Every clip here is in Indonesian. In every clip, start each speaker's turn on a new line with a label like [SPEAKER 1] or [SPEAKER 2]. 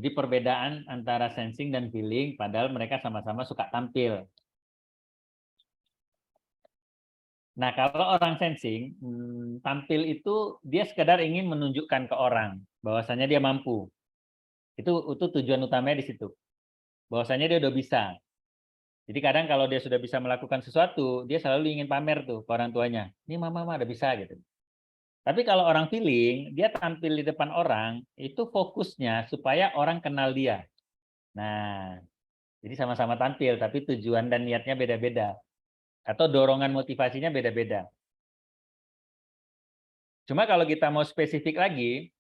[SPEAKER 1] Jadi perbedaan antara sensing dan feeling, padahal mereka sama-sama suka tampil. Nah, kalau orang sensing, tampil itu dia sekedar ingin menunjukkan ke orang bahwasanya dia mampu. Itu tujuan utamanya di situ. Bahwasanya dia udah bisa. Jadi kadang kalau dia sudah bisa melakukan sesuatu, dia selalu ingin pamer tuh ke orang tuanya. Ini mama udah bisa gitu. Tapi kalau orang feeling, dia tampil di depan orang, itu fokusnya supaya orang kenal dia. Nah, jadi sama-sama tampil, tapi tujuan dan niatnya beda-beda. Atau dorongan motivasinya beda-beda. Cuma kalau kita mau spesifik lagi,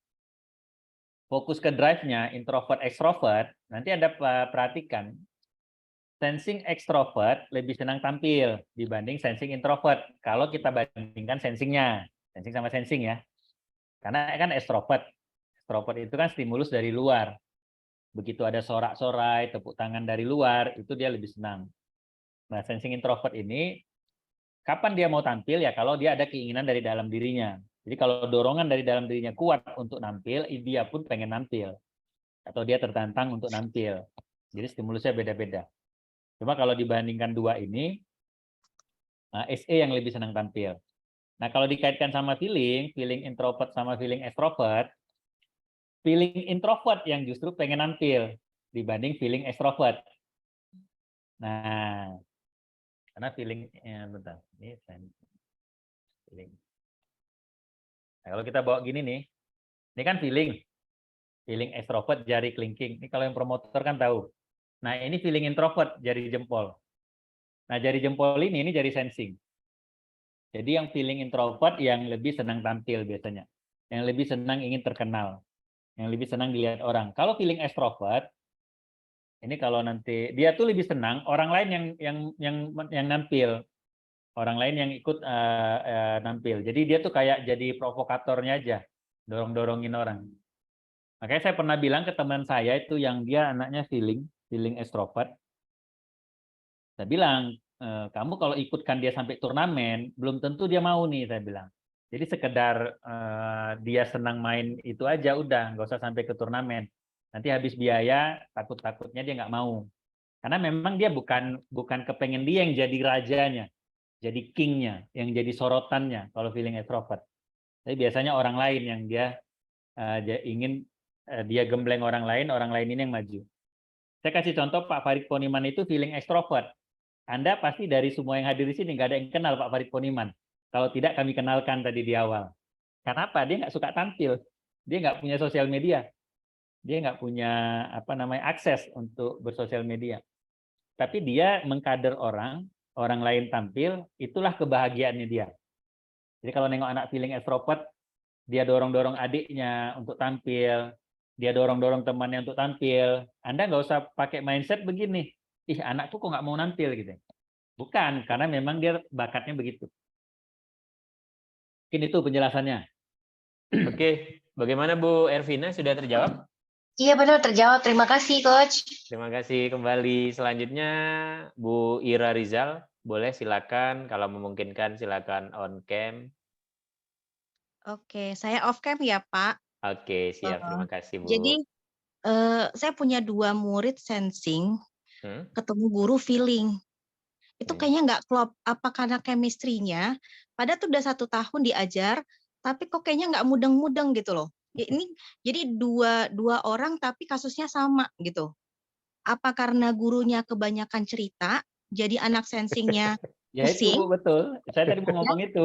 [SPEAKER 1] fokus ke drive-nya, introvert, extrovert, nanti Anda perhatikan, sensing extrovert lebih senang tampil dibanding sensing introvert. Kalau kita bandingkan sensingnya, sensing sama sensing ya. Karena kan extrovert itu kan stimulus dari luar. Begitu ada sorak-sorai, tepuk tangan dari luar, itu dia lebih senang. Nah, sensing introvert ini, kapan dia mau tampil ya kalau dia ada keinginan dari dalam dirinya. Jadi kalau dorongan dari dalam dirinya kuat untuk nampil, dia pun pengen nampil. Atau dia tertantang untuk nampil. Jadi stimulusnya beda-beda. Cuma kalau dibandingkan dua ini, SE yang lebih senang tampil. Nah, kalau dikaitkan sama feeling introvert sama feeling extrovert, feeling introvert yang justru pengen nampil dibanding feeling extrovert. Nah, karena feeling, bentar, ini feeling. Nah, kalau kita bawa gini nih, ini kan feeling extrovert jari kelingking. Ini kalau yang promotor kan tahu. Nah, ini feeling introvert jari jempol. Nah, jari jempol ini jari sensing. Jadi yang feeling introvert yang lebih senang tampil biasanya. Yang lebih senang ingin terkenal. Yang lebih senang dilihat orang. Kalau feeling extrovert, ini kalau nanti dia tuh lebih senang orang lain yang nampil. Orang lain yang ikut nampil. Jadi dia tuh kayak jadi provokatornya aja. Dorong-dorongin orang. Makanya saya pernah bilang ke teman saya itu yang dia anaknya feeling extrovert. Saya bilang, kamu kalau ikutkan dia sampai turnamen, belum tentu dia mau nih, saya bilang. Jadi sekedar dia senang main itu aja, udah, nggak usah sampai ke turnamen. Nanti habis biaya, takut-takutnya dia nggak mau. Karena memang dia bukan kepengen dia yang jadi rajanya, jadi kingnya, yang jadi sorotannya kalau feeling extrovert. Tapi biasanya orang lain yang dia ingin dia gembleng orang lain ini yang maju. Saya kasih contoh Pak Farid Poniman itu feeling extrovert. Anda pasti dari semua yang hadir di sini nggak ada yang kenal Pak Farid Poniman. Kalau tidak kami kenalkan tadi di awal. Kenapa? Dia nggak suka tampil. Dia nggak punya sosial media. Dia nggak punya akses untuk bersosial media. Tapi dia mengkader orang lain tampil, itulah kebahagiaannya dia. Jadi kalau nengok anak feeling extrovert, dia dorong-dorong adiknya untuk tampil, dia dorong-dorong temannya untuk tampil. Anda nggak usah pakai mindset begini, ih anakku kok nggak mau nampil gitu. Bukan, karena memang dia bakatnya begitu. Mungkin itu penjelasannya.
[SPEAKER 2] Oke, bagaimana Bu Ervina, sudah terjawab?
[SPEAKER 3] Iya benar terjawab, terima kasih Coach.
[SPEAKER 2] Terima kasih kembali. Selanjutnya Bu Ira Rizal, boleh silakan kalau memungkinkan silakan on cam.
[SPEAKER 4] Oke, saya off cam ya Pak.
[SPEAKER 2] Oke, siap. Terima kasih Bu.
[SPEAKER 4] Jadi saya punya 2 murid sensing, ketemu guru feeling. Itu kayaknya nggak klop, apa karena chemistry-nya, padahal tuh udah 1 tahun diajar, tapi kok kayaknya nggak mudeng-mudeng gitu loh. Ini jadi dua orang tapi kasusnya sama gitu. Apa karena gurunya kebanyakan cerita, jadi anak sensingnya
[SPEAKER 1] Ya itu
[SPEAKER 4] pusing?
[SPEAKER 1] betul. Saya tadi mau ngomong itu.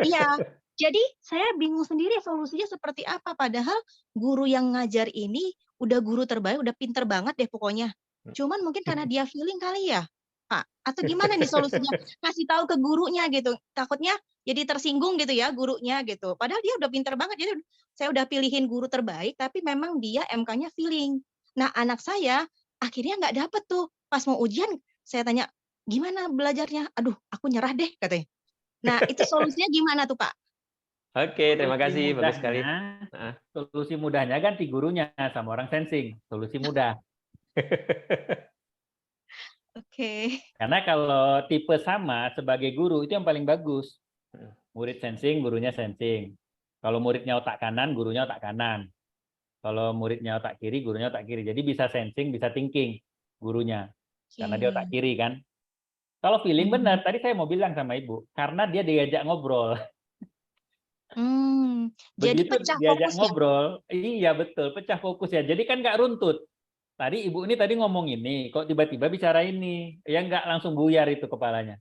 [SPEAKER 4] Iya. Jadi saya bingung sendiri solusinya seperti apa, padahal guru yang ngajar ini udah guru terbaik, udah pinter banget deh pokoknya. Cuman mungkin karena dia feeling kali ya, Pak? Atau gimana nih solusinya? Kasih tahu ke gurunya gitu, takutnya jadi tersinggung gitu ya gurunya gitu. Padahal dia udah pinter banget, jadi saya udah pilihin guru terbaik, tapi memang dia MK-nya feeling. Nah anak saya akhirnya nggak dapet tuh, pas mau ujian saya tanya, "Gimana belajarnya?" "Aduh aku nyerah deh," katanya. Nah itu solusinya gimana tuh Pak?
[SPEAKER 2] Oke, terima kasih. Bagus sekali.
[SPEAKER 1] Solusi mudahnya ganti gurunya sama orang sensing. Solusi mudah.
[SPEAKER 4] Oke.
[SPEAKER 1] Karena kalau tipe sama sebagai guru itu yang paling bagus. Murid sensing, gurunya sensing. Kalau muridnya otak kanan, gurunya otak kanan. Kalau muridnya otak kiri, gurunya otak kiri. Jadi bisa sensing, bisa thinking gurunya. Karena dia otak
[SPEAKER 4] Oke.
[SPEAKER 1] kiri kan. Kalau feeling benar,
[SPEAKER 4] Hmm.
[SPEAKER 1] tadi saya mau bilang sama Ibu, karena dia diajak ngobrol.
[SPEAKER 4] Jadi
[SPEAKER 1] Begitu
[SPEAKER 4] pecah
[SPEAKER 1] diajak
[SPEAKER 4] fokus ya?
[SPEAKER 1] ngobrol, iya betul, pecah fokus ya. Jadi kan nggak runtut. Tadi Ibu ini tadi ngomong ini, kok tiba-tiba bicara ini. Ya nggak langsung buyar itu kepalanya.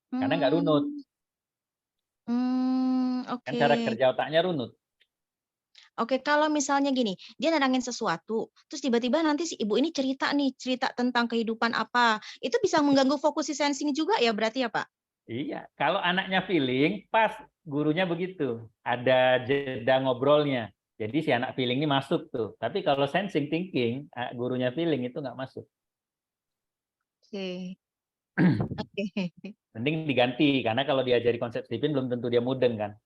[SPEAKER 1] Karena nggak runut.
[SPEAKER 4] Hmm.
[SPEAKER 1] Kan cara
[SPEAKER 4] Oke.
[SPEAKER 1] kerja otaknya runut.
[SPEAKER 4] Oke, kalau misalnya gini, dia nerangin sesuatu, terus tiba-tiba nanti si ibu ini cerita nih, cerita tentang kehidupan apa, itu bisa mengganggu fokus si sensing juga ya berarti ya, Pak?
[SPEAKER 1] Iya, kalau anaknya feeling, pas gurunya begitu. Ada jeda ngobrolnya. Jadi si anak feeling ini masuk tuh. Tapi kalau sensing thinking, gurunya feeling itu nggak masuk.
[SPEAKER 4] Oke. Oke.
[SPEAKER 1] Mending diganti, karena kalau diajari konsep Stephen belum tentu dia mudeng kan.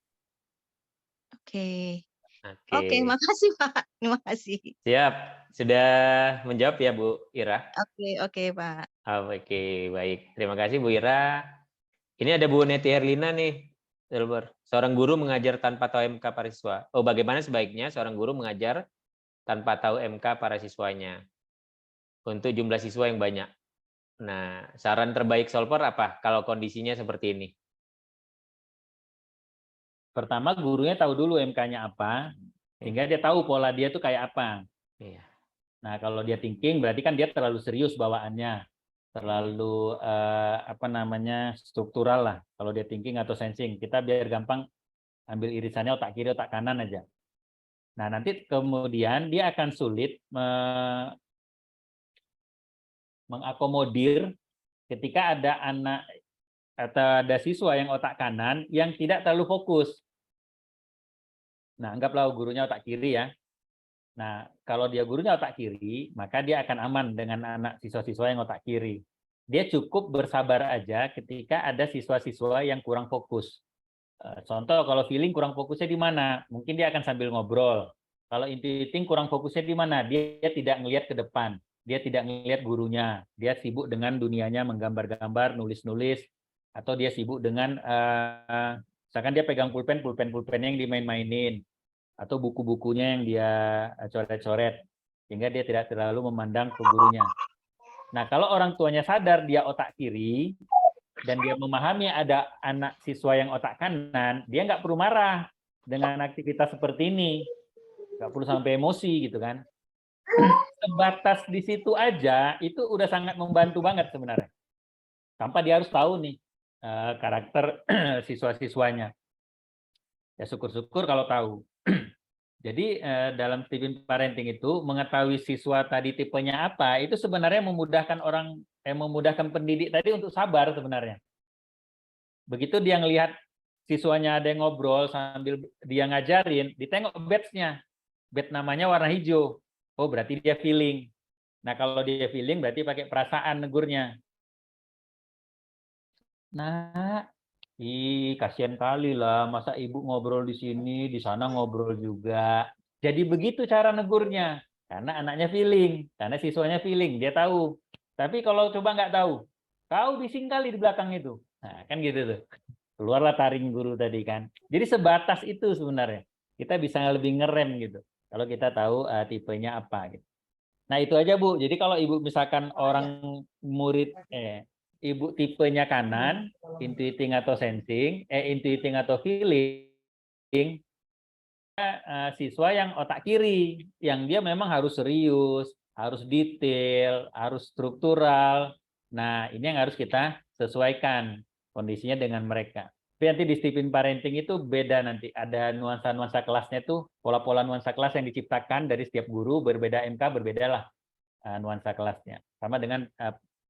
[SPEAKER 4] Oke.
[SPEAKER 2] Oke,
[SPEAKER 4] Oke, makasih, Pak. Terima kasih.
[SPEAKER 2] siap. Sudah menjawab ya Bu Ira?
[SPEAKER 4] Oke, Pak.
[SPEAKER 2] Oke, baik. Terima kasih Bu Ira. Ini ada Bu Neti Herlina nih, Silver. Seorang guru mengajar tanpa tahu MK para siswa. Oh, bagaimana sebaiknya seorang guru mengajar tanpa tahu MK para siswanya untuk jumlah siswa yang banyak? Nah, saran terbaik solver apa kalau kondisinya seperti ini?
[SPEAKER 1] Pertama gurunya tahu dulu MK-nya apa, sehingga dia tahu pola dia tuh kayak apa.
[SPEAKER 2] Iya.
[SPEAKER 1] Nah, kalau dia thinking berarti kan dia terlalu serius bawaannya, terlalu struktural lah. Kalau dia thinking atau sensing, kita biar gampang ambil irisannya otak kiri, otak kanan aja. Nah, nanti kemudian dia akan sulit mengakomodir ketika ada anak atau ada siswa yang otak kanan yang tidak terlalu fokus. Nah, anggaplah gurunya otak kiri ya. Nah, kalau dia gurunya otak kiri, maka dia akan aman dengan anak siswa-siswa yang otak kiri. Dia cukup bersabar aja ketika ada siswa-siswa yang kurang fokus. Contoh, kalau feeling kurang fokusnya di mana? Mungkin dia akan sambil ngobrol. Kalau intuiting kurang fokusnya di mana? Dia tidak ngelihat ke depan. Dia tidak ngelihat gurunya. Dia sibuk dengan dunianya, menggambar-gambar, nulis-nulis, atau dia sibuk dengan misalkan dia pegang pulpen-pulpennya yang dimain-mainin, atau buku-bukunya yang dia coret-coret, sehingga dia tidak terlalu memandang ke gurunya. Nah, kalau orang tuanya sadar dia otak kiri, dan dia memahami ada anak siswa yang otak kanan, dia nggak perlu marah dengan aktivitas seperti ini. Nggak perlu sampai emosi gitu kan. Sebatas di situ aja, itu udah sangat membantu banget sebenarnya. Tanpa dia harus tahu nih karakter siswa-siswanya. Ya syukur-syukur kalau tahu. Jadi dalam Stephen Parenting itu mengetahui siswa tadi tipenya apa itu sebenarnya memudahkan pendidik tadi untuk sabar sebenarnya. Begitu dia ngelihat siswanya ada yang ngobrol sambil dia ngajarin, ditengok badge-nya. Badge namanya warna hijau. Oh, berarti dia feeling. Nah, kalau dia feeling berarti pakai perasaan negurnya. Nah, kasihan kali lah, masa ibu ngobrol di sini, di sana ngobrol juga. Jadi begitu cara negurnya, karena anaknya feeling, karena siswanya feeling, dia tahu. Tapi kalau coba nggak tahu, kau bising kali di belakang itu. Nah, kan gitu tuh. Keluarlah taring guru tadi kan. Jadi sebatas itu sebenarnya. Kita bisa lebih ngerem gitu. Kalau kita tahu tipenya apa gitu. Nah, itu aja Bu. Jadi kalau Ibu misalkan orang murid Ibu tipenya kanan, intuiting atau sensing, intuiting atau feeling, siswa yang otak kiri, yang dia memang harus serius, harus detail, harus struktural. Nah, ini yang harus kita sesuaikan kondisinya dengan mereka. Tapi nanti di Stephen Parenting itu beda nanti. Ada nuansa-nuansa kelasnya tuh, pola-pola nuansa kelas yang diciptakan dari setiap guru, berbeda MK, berbedalah nuansa kelasnya. Sama dengan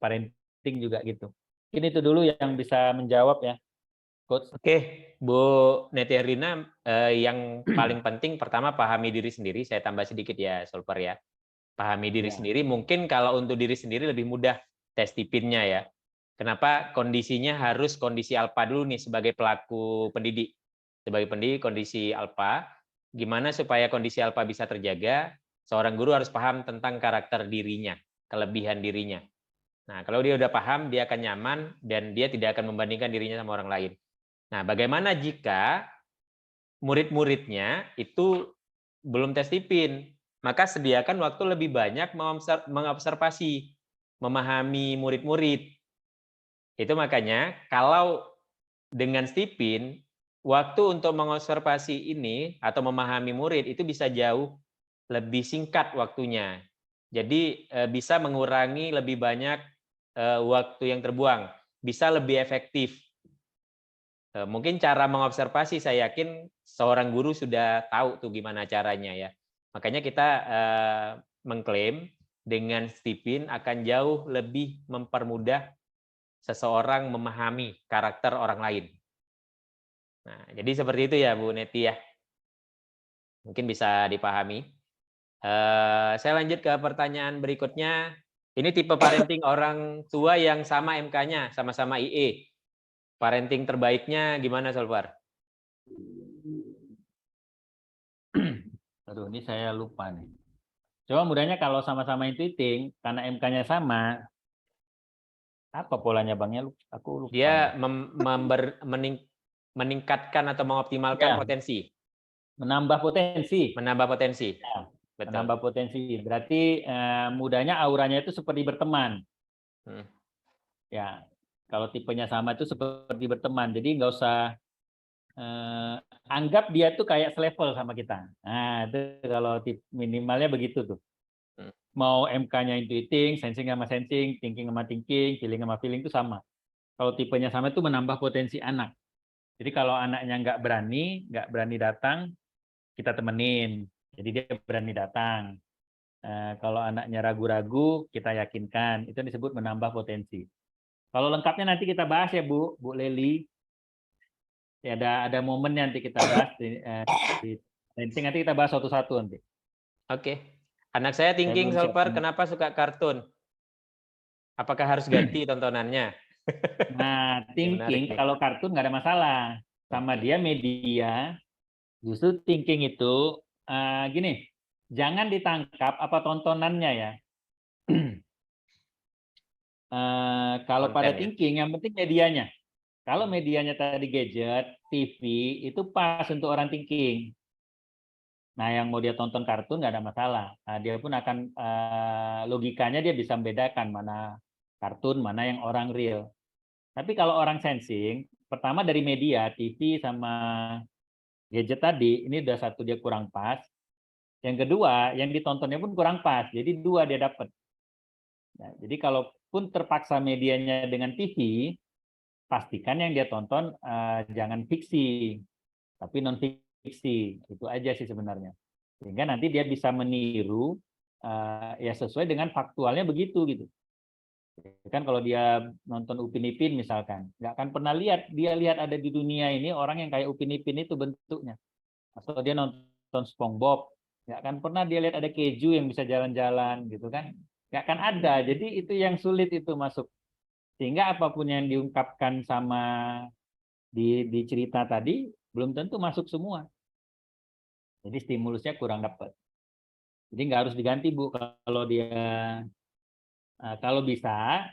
[SPEAKER 1] parenting juga gitu. Mungkin itu dulu yang bisa menjawab ya, Coach.
[SPEAKER 2] Oke, Bu Neti Herlina, yang paling penting pertama pahami diri sendiri. Saya tambah sedikit ya, Solver ya. Pahami diri sendiri. Mungkin kalau untuk diri sendiri lebih mudah tes tipinnya ya. Kenapa kondisinya harus kondisi alfa dulu nih sebagai pelaku pendidik. Sebagai pendidik kondisi alfa, gimana supaya kondisi alfa bisa terjaga? Seorang guru harus paham tentang karakter dirinya, kelebihan dirinya. Nah, kalau dia udah paham, dia akan nyaman dan dia tidak akan membandingkan dirinya sama orang lain. Nah, bagaimana jika murid-muridnya itu belum tes tipin, maka sediakan waktu lebih banyak mengobservasi, memahami murid-murid. Itu makanya kalau dengan stipin, waktu untuk mengobservasi ini atau memahami murid itu bisa jauh lebih singkat waktunya. Jadi bisa mengurangi lebih banyak waktu yang terbuang, bisa lebih efektif. Mungkin cara mengobservasi saya yakin seorang guru sudah tahu tuh gimana caranya ya. Makanya kita mengklaim dengan stipin akan jauh lebih mempermudah seseorang memahami karakter orang lain. Nah, jadi seperti itu ya Bu Neti ya. Mungkin bisa dipahami. Saya lanjut ke pertanyaan berikutnya. Ini tipe parenting orang tua yang sama MK-nya, sama-sama IE. Parenting terbaiknya gimana, Solvar?
[SPEAKER 1] Aduh, ini saya lupa nih. Coba mudahnya kalau sama-sama intuiting, karena MK-nya sama, apa polanya Bang? Ya, aku lupa.
[SPEAKER 2] Dia meningkatkan atau mengoptimalkan
[SPEAKER 1] Ya,
[SPEAKER 2] potensi.
[SPEAKER 1] menambah potensi.
[SPEAKER 2] Menambah potensi.
[SPEAKER 1] Ya,
[SPEAKER 2] Betul.
[SPEAKER 1] menambah potensi. Berarti mudahnya auranya itu seperti berteman. Ya, kalau tipenya sama itu seperti berteman. Jadi nggak usah anggap dia tuh kayak selevel sama kita. Nah, itu kalau minimalnya begitu tuh. Mau MK-nya intuiting, sensing sama sensing, thinking sama thinking, feeling sama feeling itu sama. Kalau tipenya sama itu menambah potensi anak. Jadi kalau anaknya nggak berani datang, kita temenin. Jadi dia berani datang. Kalau anaknya ragu-ragu, kita yakinkan. Itu disebut menambah potensi. Kalau lengkapnya nanti kita bahas ya Bu Leli. Ya, ada momennya nanti kita bahas di nanti kita bahas satu-satu nanti.
[SPEAKER 2] Oke. Anak saya thinking,
[SPEAKER 1] belum siap
[SPEAKER 2] Solvar,
[SPEAKER 1] semua.
[SPEAKER 2] kenapa suka kartun? Apakah harus ganti tontonannya?
[SPEAKER 1] Nah,
[SPEAKER 2] Ini
[SPEAKER 1] thinking
[SPEAKER 2] menarik nih.
[SPEAKER 1] kalau kartun nggak ada masalah. Sama
[SPEAKER 2] Oke.
[SPEAKER 1] dia media. Justru thinking itu gini, jangan ditangkap apa tontonannya ya. Kalau pada
[SPEAKER 2] Konten ya.
[SPEAKER 1] thinking, yang penting medianya. Kalau medianya tadi gadget, TV, itu pas untuk orang thinking. Nah, yang mau dia tonton kartun nggak ada masalah. Nah, dia pun akan logikanya dia bisa membedakan mana kartun, mana yang orang real. Tapi kalau orang sensing, pertama dari media, TV sama gadget tadi, ini udah satu dia kurang pas. Yang kedua, yang ditontonnya pun kurang pas. Jadi dua dia dapat. Nah, jadi kalaupun terpaksa medianya dengan TV, pastikan yang dia tonton jangan fiksi, tapi non fiksi. Itu aja sih sebenarnya. Sehingga nanti dia bisa meniru ya sesuai dengan faktualnya begitu gitu. Kan kalau dia nonton Upin Ipin misalkan, nggak akan pernah dia lihat ada di dunia ini orang yang kayak Upin Ipin itu bentuknya. Atau dia nonton SpongeBob, nggak akan pernah dia lihat ada keju yang bisa jalan-jalan gitu kan. Nggak akan ada. Jadi itu yang sulit itu masuk. Sehingga apapun yang diungkapkan sama di cerita tadi belum tentu masuk semua. Jadi stimulusnya kurang dapat. Jadi nggak harus diganti Bu kalau dia kalau bisa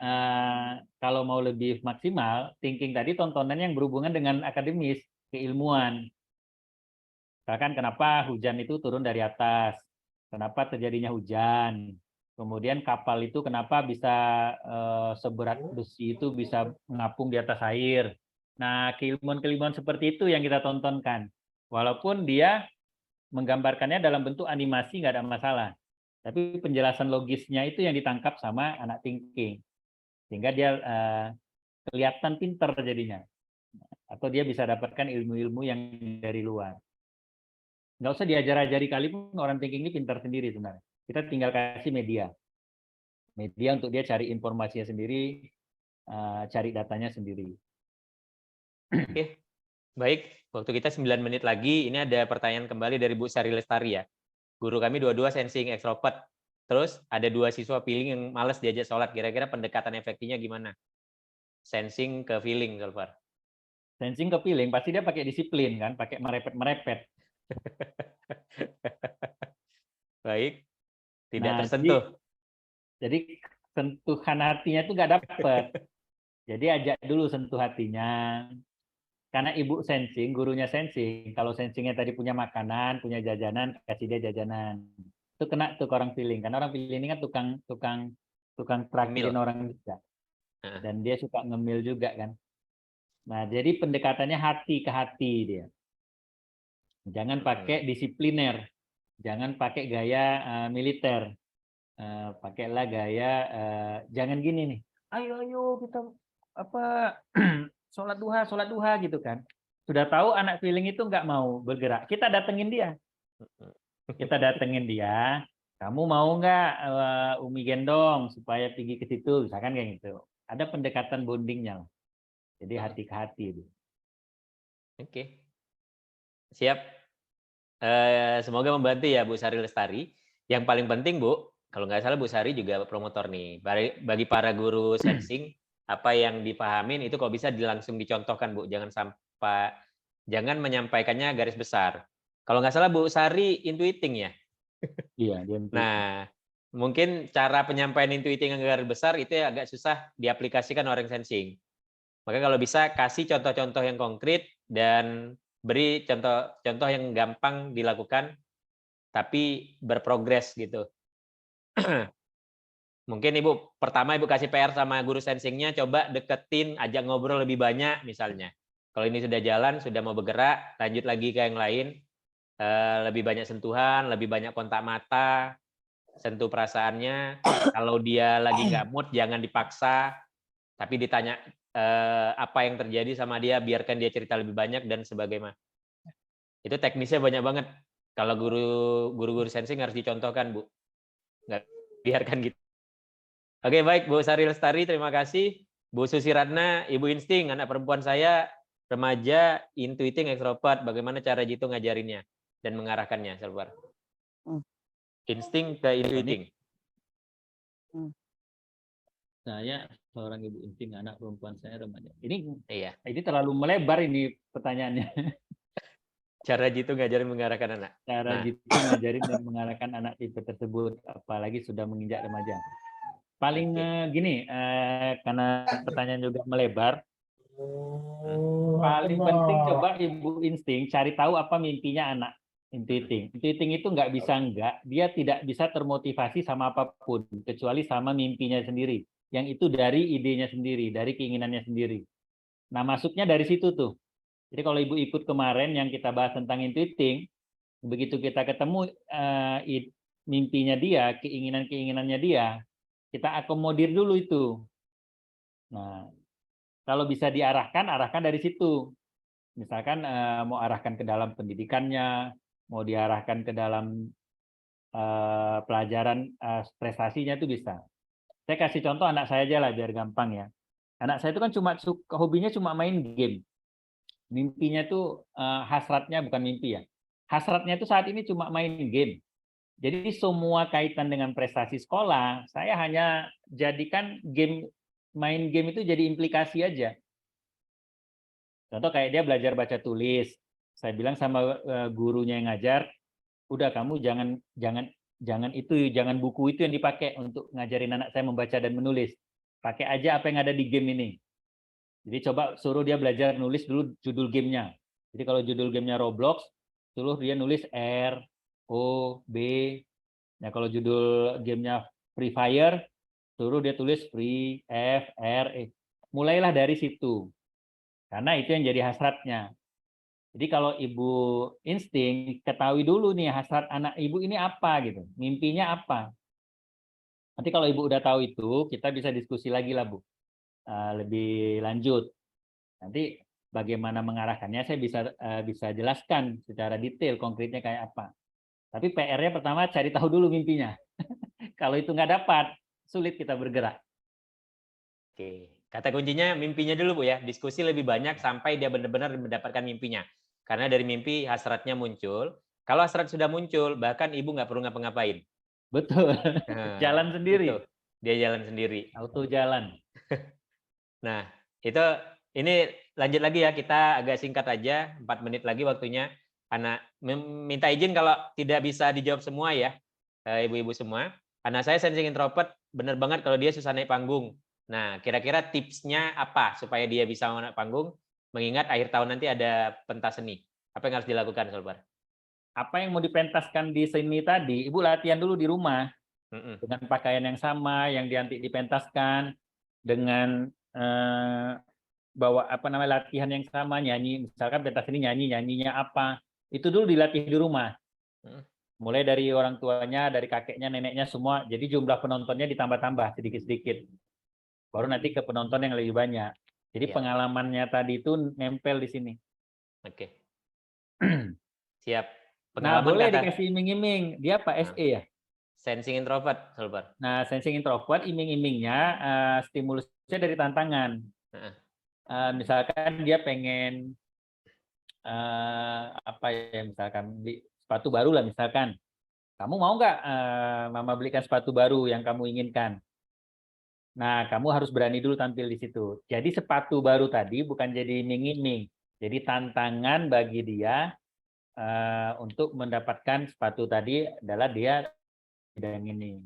[SPEAKER 1] kalau mau lebih maksimal thinking tadi tontonan yang berhubungan dengan akademis, keilmuan. Misalkan kenapa hujan itu turun dari atas, kenapa terjadinya hujan, kemudian kapal itu kenapa bisa seberat besi itu bisa mengapung di atas air. Nah, keilmuan-keilmuan seperti itu yang kita tontonkan. Walaupun dia menggambarkannya dalam bentuk animasi nggak ada masalah. Tapi penjelasan logisnya itu yang ditangkap sama anak thinking. Sehingga dia kelihatan pinter jadinya. Atau dia bisa dapatkan ilmu-ilmu yang dari luar. Nggak usah diajar-ajari kali pun orang thinking ini pintar sendiri sebenarnya. Kita tinggal kasih media. Media untuk dia cari informasinya sendiri, cari datanya sendiri.
[SPEAKER 2] Oke. Baik, waktu kita 9 menit lagi. Ini ada pertanyaan kembali dari Bu Sari Lestari ya. Guru kami dua-dua sensing extrovert. Terus ada 2 siswa feeling yang males diajak sholat. Kira-kira pendekatan efektifnya gimana? Sensing ke feeling, Solvar.
[SPEAKER 1] Sensing ke feeling, pasti dia pakai disiplin kan, pakai merepet-merepet.
[SPEAKER 2] Baik, tidak
[SPEAKER 1] Nah,
[SPEAKER 2] tersentuh.
[SPEAKER 1] jadi sentuhan hatinya itu nggak dapet. Jadi ajak dulu sentuh hatinya. karena ibu sensing, gurunya sensing. Kalau sensingnya tadi punya makanan, punya jajanan, kasih dia jajanan. Itu kena tuh ke orang feeling. Karena orang feeling ini kan tukang traktirin
[SPEAKER 2] Ngemil.
[SPEAKER 1] orang juga.
[SPEAKER 2] Heeh.
[SPEAKER 1] Dan dia suka ngemil juga kan. Nah, jadi pendekatannya hati ke hati dia. Jangan pakai disipliner. Jangan pakai gaya militer. Pakailah gaya jangan gini nih. Ayo kita apa sholat duha gitu kan. Sudah tahu anak feeling itu nggak mau bergerak. Kita datengin dia. Kamu mau nggak Umi gendong supaya pergi ke situ, misalkan kayak gitu. Ada pendekatan bondingnya lah. Jadi hati ke hati itu.
[SPEAKER 2] Oke. Siap. Semoga membantu ya Bu Sari Lestari. Yang paling penting Bu, kalau nggak salah Bu Sari juga promotor nih. Bagi para guru sensing, apa yang dipahamin itu kalau bisa langsung dicontohkan Bu. Jangan menyampaikannya garis besar. Kalau nggak salah Bu Sari intuiting ya.
[SPEAKER 1] Iya, dia
[SPEAKER 2] Nah, mungkin cara penyampaian intuiting yang garis besar itu agak susah diaplikasikan orang sensing. Maka kalau bisa kasih contoh-contoh yang konkret dan beri contoh-contoh yang gampang dilakukan tapi berprogres gitu. Mungkin Ibu pertama Ibu kasih PR sama guru sensingnya, coba deketin, ajak ngobrol lebih banyak misalnya. Kalau ini sudah jalan, sudah mau bergerak, lanjut lagi ke yang lain. Lebih banyak sentuhan, lebih banyak kontak mata, sentuh perasaannya. Kalau dia lagi nggak mood, jangan dipaksa, tapi ditanya apa yang terjadi sama dia, biarkan dia cerita lebih banyak dan sebagainya. Itu teknisnya banyak banget. Kalau guru-guru sensing harus dicontohkan, Bu. Nggak biarkan gitu. Oke, baik Bu Sari Lestari, terima kasih. Bu Susi Ratna, Ibu Insting, anak perempuan saya, remaja, intuiting, extrovert. Bagaimana cara Jitu ngajarinnya dan mengarahkannya, Silver? Insting ke intuiting.
[SPEAKER 1] Saya seorang ibu insting, anak perempuan saya remaja. Ini
[SPEAKER 2] Iya.
[SPEAKER 1] terlalu melebar ini pertanyaannya.
[SPEAKER 2] Cara Jitu ngajarin mengarahkan anak.
[SPEAKER 1] Cara
[SPEAKER 2] Nah.
[SPEAKER 1] gitu ngajarin dan mengarahkan anak tipe tersebut, apalagi sudah menginjak remaja. Paling gini, karena pertanyaan juga melebar, paling penting coba ibu insting cari tahu apa mimpinya anak. Intuiting itu nggak bisa dia tidak bisa termotivasi sama apapun kecuali sama mimpinya sendiri, yang itu dari idenya sendiri, dari keinginannya sendiri. Nah, masuknya dari situ tuh. Jadi kalau ibu ikut kemarin yang kita bahas tentang intuiting, begitu kita ketemu mimpinya dia, keinginannya dia, kita akomodir dulu itu. Nah, kalau bisa arahkan dari situ. Misalkan mau arahkan ke dalam pendidikannya, mau diarahkan ke dalam pelajaran prestasinya itu bisa. Saya kasih contoh anak saya aja lah biar gampang ya. Anak saya itu kan hobinya cuma main game. Mimpinya itu hasratnya bukan mimpi ya. Hasratnya itu saat ini cuma main game. Jadi semua kaitan dengan prestasi sekolah, saya hanya jadikan main game itu jadi implikasi aja. Contoh kayak dia belajar baca tulis, saya bilang sama gurunya yang ngajar, udah kamu jangan buku itu yang dipakai untuk ngajarin anak saya membaca dan menulis. Pakai aja apa yang ada di game ini. Jadi coba suruh dia belajar nulis dulu judul gamenya. Jadi kalau judul gamenya Roblox, suruh dia nulis R, O, B. Nah kalau judul gamenya Free Fire, suruh dia tulis Free, F, R, E. Mulailah dari situ. Karena itu yang jadi hasratnya. Jadi kalau ibu insting, ketahui dulu nih hasrat anak ibu ini apa gitu. Mimpinya apa. Nanti kalau ibu udah tahu itu, kita bisa diskusi lagi lah Bu. Lebih lanjut. Nanti bagaimana mengarahkannya saya bisa jelaskan secara detail konkretnya kayak apa. Tapi PR-nya pertama cari tahu dulu mimpinya. Kalau itu nggak dapat, sulit kita bergerak.
[SPEAKER 2] Oke, kata kuncinya mimpinya dulu Bu ya. Diskusi lebih banyak sampai dia benar-benar mendapatkan mimpinya. Karena dari mimpi hasratnya muncul. Kalau hasrat sudah muncul, bahkan ibu nggak perlu ngapa-ngapain.
[SPEAKER 1] Betul.
[SPEAKER 2] Nah,
[SPEAKER 1] Jalan sendiri.
[SPEAKER 2] Itu. Dia jalan sendiri.
[SPEAKER 1] Auto jalan.
[SPEAKER 2] Nah, ini lanjut lagi ya. Kita agak singkat aja. 4 menit lagi waktunya. Anak minta izin kalau tidak bisa dijawab semua ya, ibu-ibu semua. Anak saya sensing introvert, benar banget kalau dia susah naik panggung. Nah, kira-kira tipsnya apa supaya dia bisa naik panggung? Mengingat akhir tahun nanti ada pentas seni. Apa yang harus dilakukan, Solper?
[SPEAKER 1] Apa yang mau dipentaskan di seni tadi, Ibu latihan dulu di rumah
[SPEAKER 2] Mm-mm.
[SPEAKER 1] dengan pakaian yang sama yang nanti dipentaskan, dengan bawa apa namanya latihan yang sama, nyanyi, misalkan pentas ini nyanyinya apa, itu dulu dilatih di rumah.
[SPEAKER 2] Mm.
[SPEAKER 1] Mulai dari orang tuanya, dari kakeknya, neneknya semua. Jadi jumlah penontonnya ditambah-tambah sedikit-sedikit. Baru nanti ke penonton yang lebih banyak. Jadi
[SPEAKER 2] Ya.
[SPEAKER 1] pengalamannya tadi itu nempel di sini.
[SPEAKER 2] Oke. Siap.
[SPEAKER 1] Nah,
[SPEAKER 2] Pengalaman
[SPEAKER 1] boleh
[SPEAKER 2] kata
[SPEAKER 1] dikasih iming-iming. Dia apa
[SPEAKER 2] Nah.
[SPEAKER 1] SE ya?
[SPEAKER 2] sensing introvert, Solper.
[SPEAKER 1] Nah, sensing introvert, iming-imingnya stimulusnya dari tantangan.
[SPEAKER 2] Heeh.
[SPEAKER 1] Misalkan dia pengen apa ya, misalkan beli sepatu baru lah misalkan. Kamu mau nggak Mama belikan sepatu baru yang kamu inginkan? Nah, kamu harus berani dulu tampil di situ. Jadi sepatu baru tadi bukan jadi iming-iming, jadi tantangan bagi dia untuk mendapatkan sepatu tadi adalah dia bidang ini.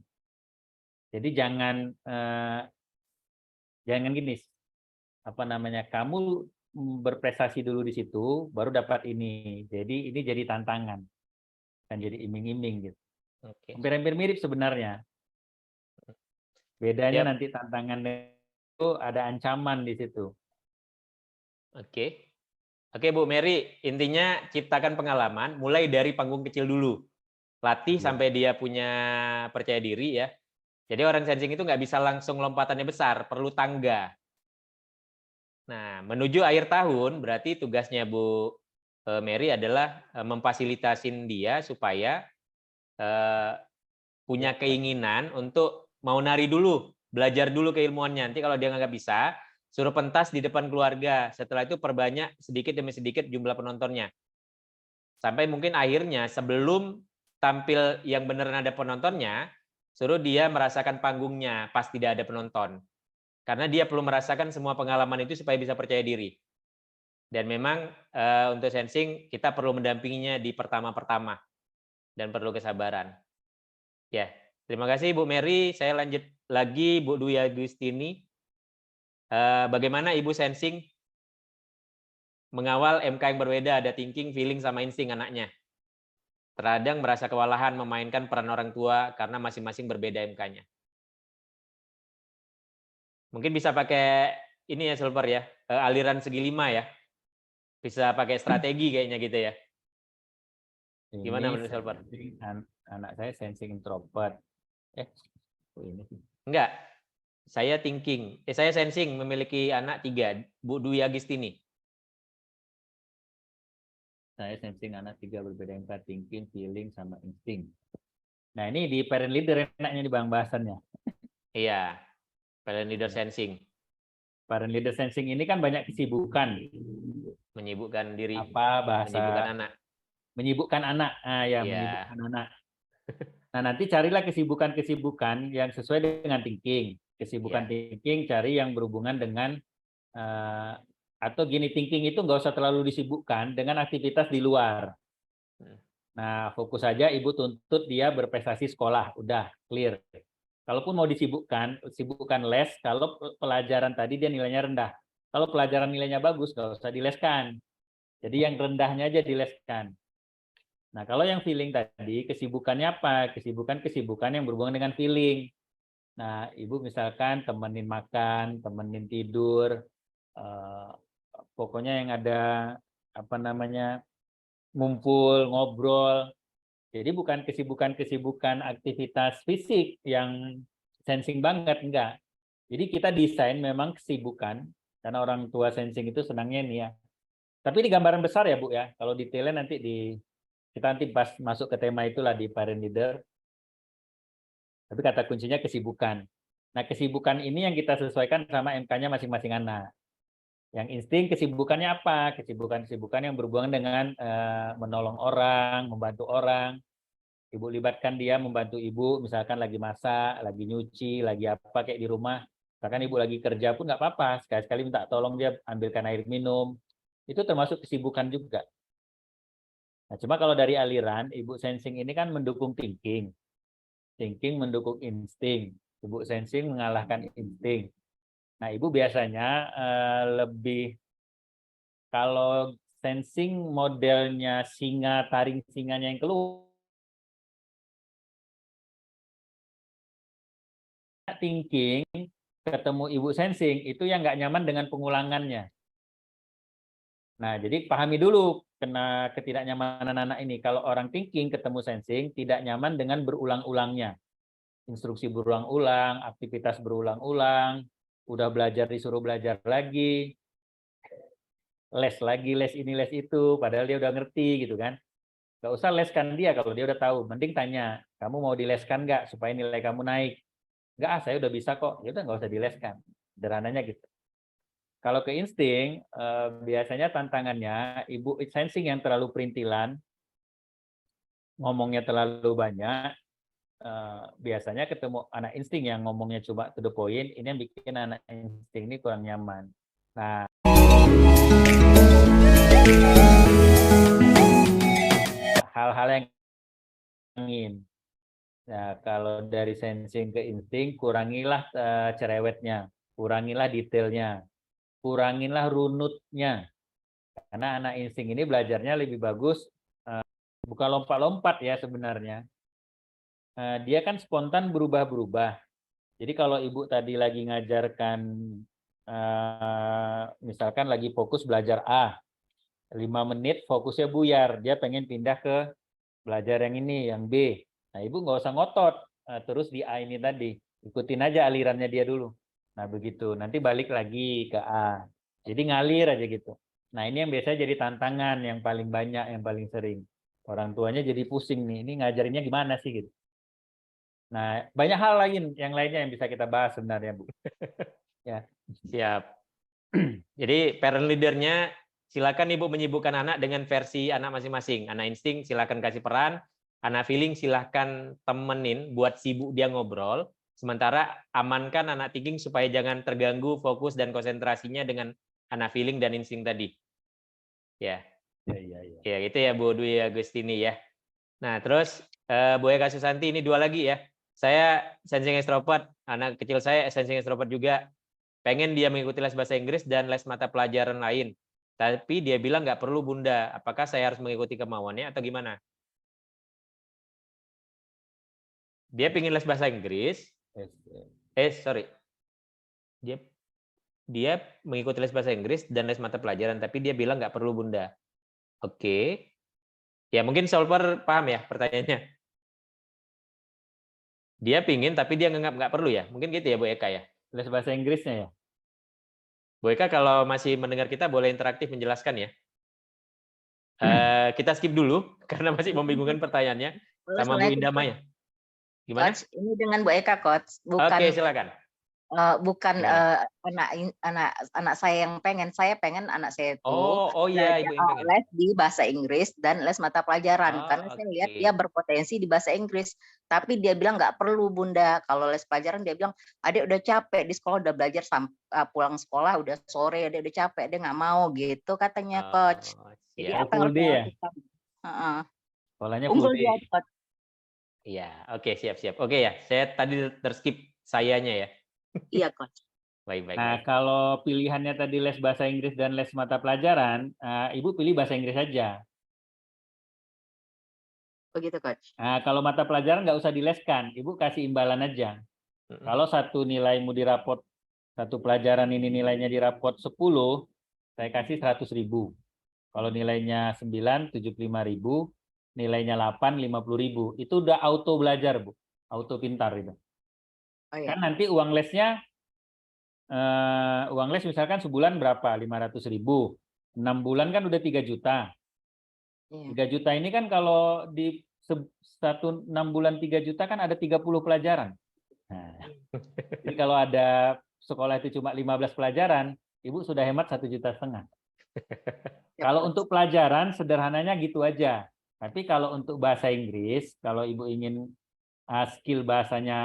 [SPEAKER 1] Jadi jangan gini, apa namanya, kamu berprestasi dulu di situ, baru dapat ini. Jadi ini jadi tantangan, kan jadi iming-iming gitu.
[SPEAKER 2] Oke.
[SPEAKER 1] Hampir-hampir mirip sebenarnya. Bedanya
[SPEAKER 2] Siap.
[SPEAKER 1] nanti tantangan itu ada ancaman di situ.
[SPEAKER 2] Oke. Oke, Bu Mary, intinya ciptakan pengalaman mulai dari panggung kecil dulu. Latih
[SPEAKER 1] Iya.
[SPEAKER 2] sampai dia punya percaya diri ya. Jadi orang sensing itu nggak bisa langsung lompatannya besar, perlu tangga. Nah, menuju akhir tahun berarti tugasnya Bu Mary adalah memfasilitasin dia supaya punya keinginan untuk mau nari dulu, belajar dulu keilmuannya. Nanti kalau dia nggak bisa, suruh pentas di depan keluarga. Setelah itu perbanyak sedikit demi sedikit jumlah penontonnya. Sampai mungkin akhirnya sebelum tampil yang beneran ada penontonnya, suruh dia merasakan panggungnya pas tidak ada penonton. Karena dia perlu merasakan semua pengalaman itu supaya bisa percaya diri. Dan memang untuk sensing kita perlu mendampinginya di pertama-pertama dan perlu kesabaran. Ya, terima kasih Bu Mary. Saya lanjut lagi Bu Dwi Agustini. Bagaimana Ibu sensing mengawal MK yang berbeda, ada thinking, feeling, sama insting anaknya? Terkadang merasa kewalahan memainkan peran orang tua karena masing-masing berbeda MK-nya. Mungkin bisa pakai ini ya, Silver ya, aliran segi 5 ya. Bisa pakai strategi kayaknya gitu ya. Gimana menurut Silver?
[SPEAKER 1] Anak saya sensing introvert. Ini sih.
[SPEAKER 2] Enggak. Saya thinking. Saya sensing memiliki anak 3, Bu Dwi Agustini.
[SPEAKER 1] Saya sensing anak 3 berbeda MK, thinking, feeling, sama insting. Nah, ini di parent leader enaknya di bang bahasannya.
[SPEAKER 2] Iya. Parent leader sensing.
[SPEAKER 1] Parent leader sensing ini kan banyak kesibukan.
[SPEAKER 2] Menyibukkan diri.
[SPEAKER 1] Apa bahasa?
[SPEAKER 2] Menyibukkan anak.
[SPEAKER 1] Menyibukkan anak. Ya, menyibukkan anak. Nah, nanti carilah kesibukan-kesibukan yang sesuai dengan thinking. Kesibukan thinking cari yang berhubungan dengan atau gini, thinking itu nggak usah terlalu disibukkan dengan aktivitas di luar. Nah, fokus saja Ibu tuntut dia berprestasi sekolah, udah clear. Kalaupun mau sibukkan les, kalau pelajaran tadi dia nilainya rendah. Kalau pelajaran nilainya bagus, nggak usah dileskan. Jadi yang rendahnya aja dileskan. Nah, kalau yang feeling tadi, kesibukannya apa? Kesibukan yang berhubungan dengan feeling. Nah, Ibu misalkan temenin makan, temenin tidur, pokoknya yang ada apa namanya, ngumpul, ngobrol. Jadi bukan kesibukan aktivitas fisik yang sensing banget, enggak. Jadi kita desain memang kesibukan, karena orang tua sensing itu senangnya nih ya. Tapi di gambaran besar ya Bu ya, kalau detailnya nanti kita nanti pas masuk ke tema itulah di parent leader. Tapi kata kuncinya kesibukan. Nah, kesibukan ini yang kita sesuaikan sama MK-nya masing-masing anak. Yang insting kesibukannya apa? Kesibukan yang berhubungan dengan menolong orang, membantu orang. Ibu libatkan dia membantu ibu, misalkan lagi masak, lagi nyuci, lagi apa kayak di rumah. Misalkan ibu lagi kerja pun nggak apa-apa, sekali-sekali minta tolong dia ambilkan air minum. Itu termasuk kesibukan juga. Nah, cuma kalau dari aliran, ibu sensing ini kan mendukung thinking. Thinking mendukung insting. Ibu sensing mengalahkan insting. Nah, ibu biasanya lebih Kalau sensing modelnya singa, taring singanya yang keluar, thinking ketemu ibu sensing itu yang nggak nyaman dengan pengulangannya. Nah, jadi pahami dulu kena ketidaknyamanan anak ini. Kalau orang thinking ketemu sensing tidak nyaman dengan berulang-ulangnya. Instruksi berulang-ulang, aktivitas berulang-ulang, udah belajar disuruh belajar lagi, les ini, les itu, padahal dia udah ngerti gitu kan. Nggak usah leskan dia kalau dia udah tahu. Mending tanya, kamu mau dileskan nggak supaya nilai kamu naik? Nggak, saya udah bisa kok. Ya udah nggak usah dileskan. Sederhananya gitu. Kalau ke insting, biasanya tantangannya ibu sensing yang terlalu perintilan, ngomongnya terlalu banyak, biasanya ketemu anak insting yang ngomongnya cuma to the point, ini yang bikin anak insting ini kurang nyaman. Nah, hal-hal yang ingin. Nah, kalau dari sensing ke insting, kurangilah cerewetnya, kurangilah detailnya, kurangilah runutnya. Karena anak insting ini belajarnya lebih bagus, bukan lompat-lompat ya sebenarnya. Dia kan spontan berubah-berubah. Jadi kalau ibu tadi lagi ngajarkan, misalkan lagi fokus belajar A, 5 menit fokusnya buyar, dia pengen pindah ke belajar yang ini, yang B. Nah, ibu nggak usah ngotot terus di A ini tadi, ikutin aja alirannya dia dulu. Nah, begitu, nanti balik lagi ke A. Jadi ngalir aja gitu. Nah, ini yang biasanya jadi tantangan yang paling banyak, yang paling sering. Orang tuanya jadi pusing nih, ini ngajarinnya gimana sih gitu. Nah, banyak hal lain, yang lainnya yang bisa kita bahas sebenarnya, Bu. Ya.
[SPEAKER 2] Siap. Jadi parent leader-nya silakan Ibu menyibukkan anak dengan versi anak masing-masing. Anak insting silakan kasih peran, anak feeling silakan temenin buat sibuk dia ngobrol. Sementara amankan anak thinking supaya jangan terganggu fokus dan konsentrasinya dengan anak feeling dan insting tadi. Ya. Ya, itu ya Bu Dwi Agustini ya. Nah, terus Bu Eka Susanti ini 2 lagi ya. Saya sensing extrovert, anak kecil saya sensing extrovert juga. Pengen dia mengikuti les bahasa Inggris dan les mata pelajaran lain. Tapi dia bilang nggak perlu Bunda. Apakah saya harus mengikuti kemauannya atau gimana? Dia pengen les bahasa Inggris. Sorry. Dia mengikuti les bahasa Inggris dan les mata pelajaran, tapi dia bilang nggak perlu Bunda. Oke. Ya mungkin solver paham ya pertanyaannya. Dia pingin tapi dia nganggap nggak perlu ya. Mungkin gitu ya Bu Eka ya.
[SPEAKER 1] Les bahasa Inggrisnya ya.
[SPEAKER 2] Bu Eka kalau masih mendengar kita boleh interaktif menjelaskan ya. Kita skip dulu karena masih membingungkan pertanyaannya sama Bu Indah Maya. Gimana?
[SPEAKER 5] Coach, ini dengan Bu Eka, Coach.
[SPEAKER 2] Oke, silakan.
[SPEAKER 5] Bukan anak saya yang pengen, saya pengen anak saya itu
[SPEAKER 2] iya, Ibu yang pengen.
[SPEAKER 5] les di bahasa Inggris dan les mata pelajaran karena saya lihat dia berpotensi di bahasa Inggris, tapi dia bilang nggak perlu Bunda. Kalau les pelajaran dia bilang adik udah capek di sekolah, udah belajar pulang sekolah udah sore, dia udah capek, dia nggak mau gitu katanya Coach. Jadi apa yang harus
[SPEAKER 1] dia? Sekolahnya full day.
[SPEAKER 5] Coach.
[SPEAKER 2] Iya, oke, siap. Oke ya, saya tadi terskip sayanya ya.
[SPEAKER 5] Iya, Coach.
[SPEAKER 2] Baik.
[SPEAKER 1] Nah, kalau pilihannya tadi les bahasa Inggris dan les mata pelajaran, Ibu pilih bahasa Inggris saja.
[SPEAKER 5] Begitu, Coach.
[SPEAKER 1] Nah, kalau mata pelajaran nggak usah dileskan, Ibu kasih imbalan aja. Kalau satu nilaimu di raport, satu pelajaran ini nilainya di raport 10, saya kasih 100.000. Kalau nilainya 9, 75.000, nilainya 8, 50.000. Itu udah auto belajar, Bu. Auto pintar itu. Kan nanti uang lesnya, uang les misalkan sebulan berapa? 500.000. 6 bulan kan udah 3 juta. 3 juta ini kan kalau di 6 bulan 3 juta kan ada 30 pelajaran. Nah, jadi kalau ada sekolah itu cuma 15 pelajaran, Ibu sudah hemat 1,5 juta. Kalau untuk pelajaran sederhananya gitu aja. Tapi kalau untuk bahasa Inggris, kalau Ibu ingin skill bahasanya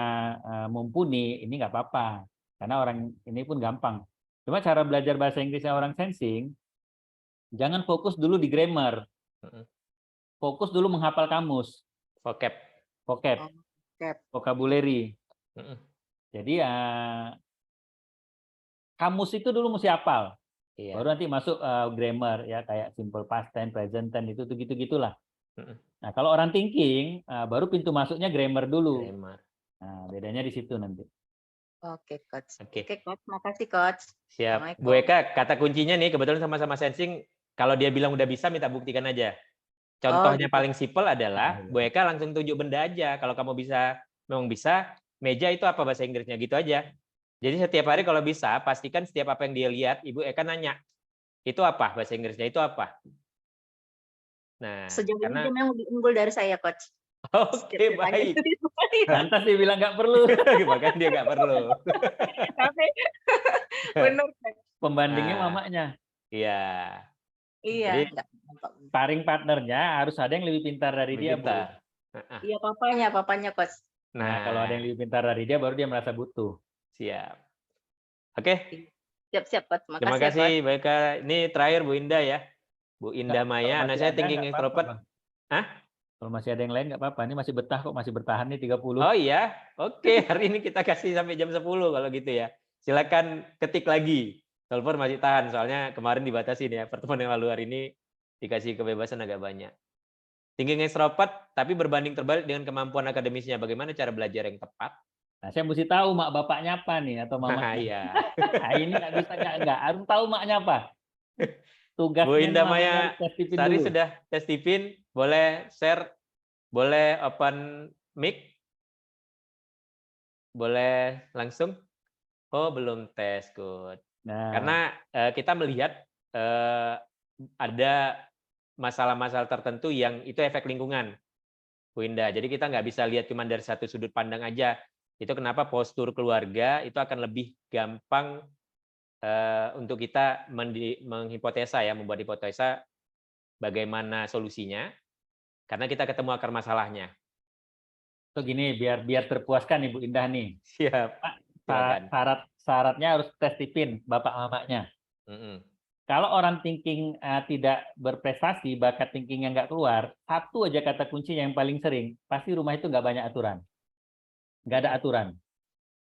[SPEAKER 1] mumpuni, ini nggak apa-apa. Karena orang ini pun gampang. Cuma cara belajar bahasa Inggrisnya orang sensing, jangan fokus dulu di grammar. Fokus dulu menghafal kamus. Vocab. Vocabulary. Jadi kamus itu dulu mesti hafal.
[SPEAKER 2] Iya.
[SPEAKER 1] Baru nanti masuk grammar ya kayak simple past tense, present tense itu gitu-gitulah.
[SPEAKER 2] Mm-mm.
[SPEAKER 1] Nah, kalau orang thinking baru pintu masuknya grammar dulu.
[SPEAKER 2] Grammar.
[SPEAKER 1] Nah, bedanya di situ nanti.
[SPEAKER 5] Oke, Coach.
[SPEAKER 2] Oke.
[SPEAKER 5] Oke, Coach. Makasih, Coach.
[SPEAKER 2] Siap. Bu
[SPEAKER 5] Assalamualaikum.
[SPEAKER 2] Eka, kata kuncinya nih kebetulan sama-sama sensing. Kalau dia bilang udah bisa, minta buktikan aja.
[SPEAKER 5] Oh,
[SPEAKER 2] Contohnya
[SPEAKER 5] gitu.
[SPEAKER 2] paling simpel adalah Bu Eka langsung tunjuk benda aja. Kalau kamu bisa, memang bisa. Meja itu apa bahasa Inggrisnya gitu aja. Jadi setiap hari kalau bisa, pastikan setiap apa yang dia lihat, Ibu Eka nanya, itu apa bahasa Inggrisnya, itu apa? Nah,
[SPEAKER 5] Sejauh ini
[SPEAKER 2] karena
[SPEAKER 5] dia memang lebih unggul dari saya, Coach.
[SPEAKER 2] oke, baik.
[SPEAKER 1] Lantas dia bilang nggak perlu.
[SPEAKER 2] Bahkan dia nggak perlu.
[SPEAKER 5] Tapi benar, Coach.
[SPEAKER 1] Pembandingnya
[SPEAKER 2] Nah.
[SPEAKER 1] mamanya.
[SPEAKER 2] Iya.
[SPEAKER 5] Iya,
[SPEAKER 2] Jadi
[SPEAKER 5] enggak.
[SPEAKER 1] Sparring partnernya harus ada yang lebih pintar dari dia, Bu.
[SPEAKER 2] pintar. Heeh.
[SPEAKER 5] Iya, papanya, Coach.
[SPEAKER 1] Nah, kalau ada yang lebih pintar dari dia, baru dia merasa butuh.
[SPEAKER 2] siap. Oke,
[SPEAKER 5] Siap-siap, Coach.
[SPEAKER 2] terima
[SPEAKER 5] Makasih ya, Coach.
[SPEAKER 2] kasih Mbak Eka. Ini terakhir Bu Indah ya. Bu Indah
[SPEAKER 1] Kalau
[SPEAKER 2] Maya, anak
[SPEAKER 1] masih
[SPEAKER 2] saya
[SPEAKER 1] ada,
[SPEAKER 2] thinking
[SPEAKER 1] nggak apa-apa,
[SPEAKER 2] extrovert.
[SPEAKER 1] Bang.
[SPEAKER 2] Hah?
[SPEAKER 1] Kalau masih ada yang lain nggak apa-apa. Ini masih betah kok, masih bertahan nih 30.
[SPEAKER 2] Oh iya, oke. Hari ini kita kasih sampai jam 10 kalau gitu ya. Silakan ketik lagi. Solver masih tahan, soalnya kemarin dibatasin ya. Pertemuan yang lalu hari ini dikasih kebebasan agak banyak. Thinking extrovert, tapi berbanding terbalik dengan kemampuan akademisnya. Bagaimana cara belajar yang tepat?
[SPEAKER 1] Nah, saya mesti tahu mak bapaknya apa nih atau
[SPEAKER 2] Nah,
[SPEAKER 1] mamanya.
[SPEAKER 2] iya.
[SPEAKER 1] Nah, ini nggak bisa nggak harus tahu maknya apa. Tugasnya
[SPEAKER 2] Bu Indah
[SPEAKER 1] mamanya
[SPEAKER 2] Maya
[SPEAKER 1] harus tes tipin
[SPEAKER 2] Sari
[SPEAKER 1] dulu.
[SPEAKER 2] sudah tes tipin, boleh share, boleh open mic, boleh langsung. Oh, belum tes, good.
[SPEAKER 1] Nah,
[SPEAKER 2] Karena kita melihat ada masalah-masalah tertentu yang itu efek lingkungan, Bu Indah. Jadi kita nggak bisa lihat cuma dari satu sudut pandang aja. Itu kenapa postur keluarga itu akan lebih gampang untuk kita menghipotesa ya, membuat hipotesa bagaimana solusinya, karena kita ketemu akar masalahnya.
[SPEAKER 1] itu gini biar terpuaskan Ibu Indah nih.
[SPEAKER 2] Siap. Silakan.
[SPEAKER 1] Syaratnya harus tes tipin bapak mamanya.
[SPEAKER 2] Mm-mm.
[SPEAKER 1] Kalau orang thinking tidak berprestasi, bakat thinkingnya nggak keluar, satu aja kata kunci yang paling sering, pasti rumah itu nggak banyak aturan. Nggak ada aturan.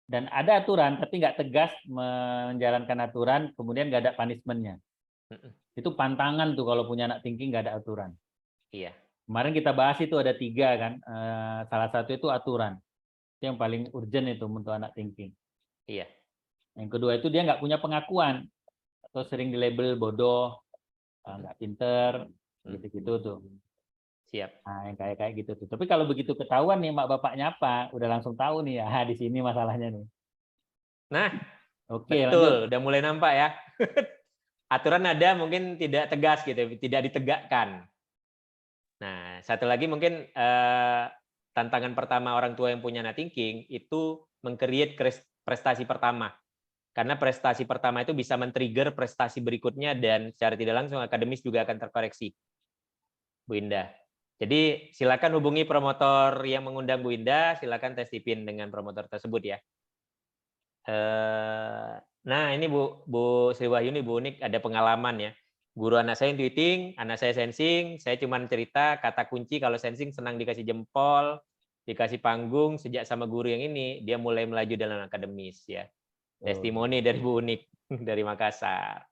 [SPEAKER 1] Dan ada aturan, tapi nggak tegas menjalankan aturan, kemudian nggak ada punishment-nya.
[SPEAKER 2] Mm-mm.
[SPEAKER 1] Itu pantangan tuh kalau punya anak thinking nggak ada aturan.
[SPEAKER 2] Iya.
[SPEAKER 1] Kemarin kita bahas itu ada 3 kan, salah satu itu aturan. Itu yang paling urgent itu untuk anak thinking.
[SPEAKER 2] Iya.
[SPEAKER 1] Yang kedua itu dia nggak punya pengakuan, atau sering dilabel bodoh, nggak pinter, gitu-gitu tuh.
[SPEAKER 2] Siap.
[SPEAKER 1] Nah, yang kayak gitu tuh. Tapi kalau begitu ketahuan nih mak bapaknya apa, udah langsung tahu nih ya, di sini masalahnya nih.
[SPEAKER 2] Nah,
[SPEAKER 1] Oke,
[SPEAKER 2] betul,
[SPEAKER 1] lanjut.
[SPEAKER 2] udah mulai nampak ya. Aturan ada mungkin tidak tegas gitu, tidak ditegakkan. Nah, satu lagi mungkin tantangan pertama orang tua yang punya anak thinking itu meng-create prestasi pertama. Karena prestasi pertama itu bisa men-trigger prestasi berikutnya dan secara tidak langsung akademis juga akan terkoreksi. Bu Indah. Jadi silakan hubungi promotor yang mengundang Bu Indah, silakan tes tipin dengan promotor tersebut ya. Nah ini Bu Sri Wahyuni, Bu Unik ada pengalaman ya. Guru anak saya intuiting, anak saya sensing, saya cuma cerita kata kunci kalau sensing senang dikasih jempol, dikasih panggung, sejak sama guru yang ini, dia mulai melaju dalam akademis ya. Testimoni dari Bu Unik, dari Makassar.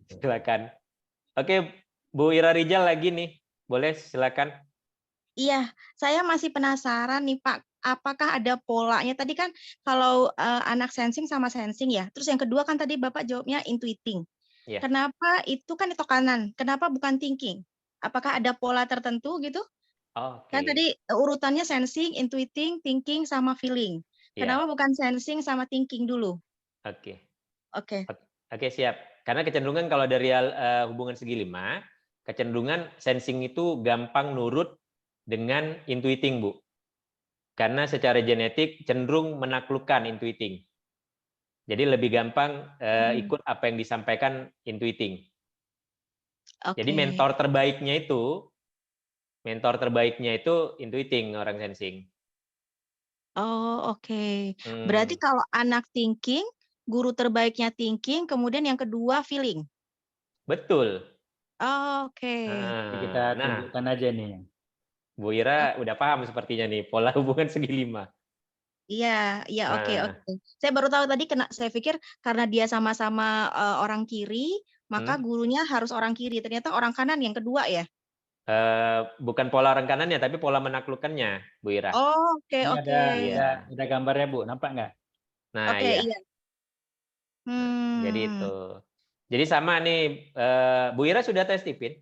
[SPEAKER 2] Silakan. Oke, Bu Ira Rijal lagi nih. Boleh silakan.
[SPEAKER 4] Iya, saya masih penasaran nih Pak, apakah ada polanya? Tadi kan kalau anak sensing sama sensing ya. Terus yang kedua kan tadi Bapak jawabnya intuiting.
[SPEAKER 2] Ya.
[SPEAKER 4] Kenapa itu kan itu kanan? Kenapa bukan thinking? Apakah ada pola tertentu gitu? Kan tadi urutannya sensing, intuiting, thinking, sama feeling. Kenapa bukan sensing sama thinking dulu?
[SPEAKER 2] Oke.
[SPEAKER 4] Oke.
[SPEAKER 2] Oke, siap. Karena kecenderungan kalau dari hubungan segi 5, kecenderungan sensing itu gampang nurut dengan intuiting, Bu. Karena secara genetik cenderung menaklukkan intuiting. Jadi lebih gampang ikut apa yang disampaikan intuiting. Jadi mentor terbaiknya itu intuiting orang sensing.
[SPEAKER 4] Oh, oke. Berarti kalau anak thinking, guru terbaiknya thinking, kemudian yang kedua feeling.
[SPEAKER 2] Betul.
[SPEAKER 4] Oh, oke.
[SPEAKER 1] Jadi kita tunjukkan aja nih.
[SPEAKER 2] Bu Ira udah paham sepertinya nih pola hubungan segi 5.
[SPEAKER 4] Iya, iya, oke,
[SPEAKER 2] Nah,
[SPEAKER 4] oke. Saya baru tahu tadi saya pikir karena dia sama-sama orang kiri, maka gurunya harus orang kiri. Ternyata orang kanan yang kedua ya?
[SPEAKER 2] bukan pola rengkanannya, tapi pola menaklukkannya, Bu Ira.
[SPEAKER 4] Oh, oke,
[SPEAKER 1] Ini
[SPEAKER 4] oke.
[SPEAKER 2] Iya.
[SPEAKER 1] ada gambarnya Bu, nampak nggak?
[SPEAKER 2] Nah,
[SPEAKER 4] Oke,
[SPEAKER 2] iya.
[SPEAKER 4] iya.
[SPEAKER 2] Jadi
[SPEAKER 4] Hmm.
[SPEAKER 2] itu. Jadi sama nih, Bu Ira sudah tes tipin?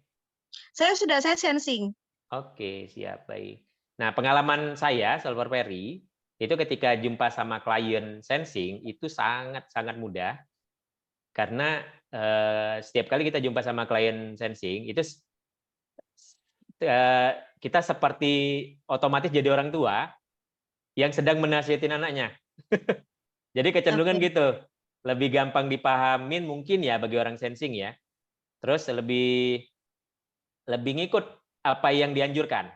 [SPEAKER 4] Saya sensing.
[SPEAKER 2] Oke, siap, baik. Nah, pengalaman saya, Solver Perry, itu ketika jumpa sama klien sensing, itu sangat-sangat mudah. Karena setiap kali kita jumpa sama klien sensing, itu kita seperti otomatis jadi orang tua yang sedang menasihatin anaknya. Jadi kecenderungan
[SPEAKER 4] Oke.
[SPEAKER 2] gitu. Lebih gampang dipahamin mungkin ya bagi orang sensing ya. Terus lebih ngikut apa yang dianjurkan.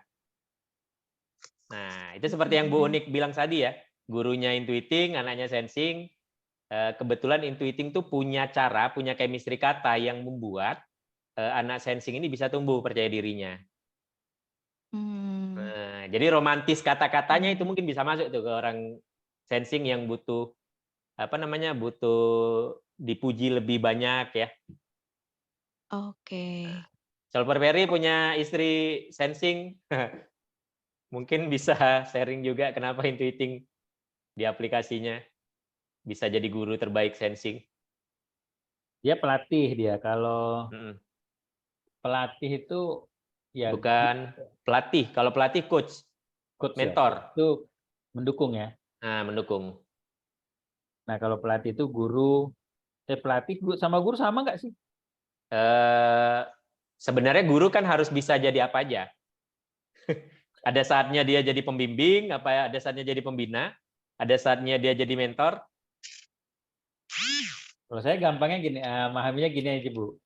[SPEAKER 2] Nah, itu seperti yang Bu Unik bilang tadi ya, gurunya intuiting, anaknya sensing. Kebetulan intuiting tuh punya cara, punya chemistry kata yang membuat anak sensing ini bisa tumbuh percaya dirinya.
[SPEAKER 4] Hmm.
[SPEAKER 2] Nah, jadi romantis kata-katanya itu mungkin bisa masuk tuh ke orang sensing yang butuh apa namanya, butuh dipuji lebih banyak ya.
[SPEAKER 4] Oke.
[SPEAKER 2] Solver Perry punya istri sensing, mungkin bisa sharing juga kenapa intuiting di aplikasinya bisa jadi guru terbaik sensing.
[SPEAKER 1] Dia pelatih dia. Kalau
[SPEAKER 2] Mm-mm.
[SPEAKER 1] pelatih itu ya
[SPEAKER 2] Bukan pelatih, kalau pelatih coach,
[SPEAKER 1] coach ya.
[SPEAKER 2] mentor.
[SPEAKER 1] Itu mendukung ya.
[SPEAKER 2] Nah, mendukung.
[SPEAKER 1] Nah, kalau pelatih itu guru, pelatih sama guru sama nggak sih?
[SPEAKER 2] Sebenarnya guru kan harus bisa jadi apa aja. Ada saatnya dia jadi pembimbing, ada saatnya jadi pembina, ada saatnya dia jadi mentor.
[SPEAKER 1] Kalau saya gampangnya gini, memahaminya gini aja Bu.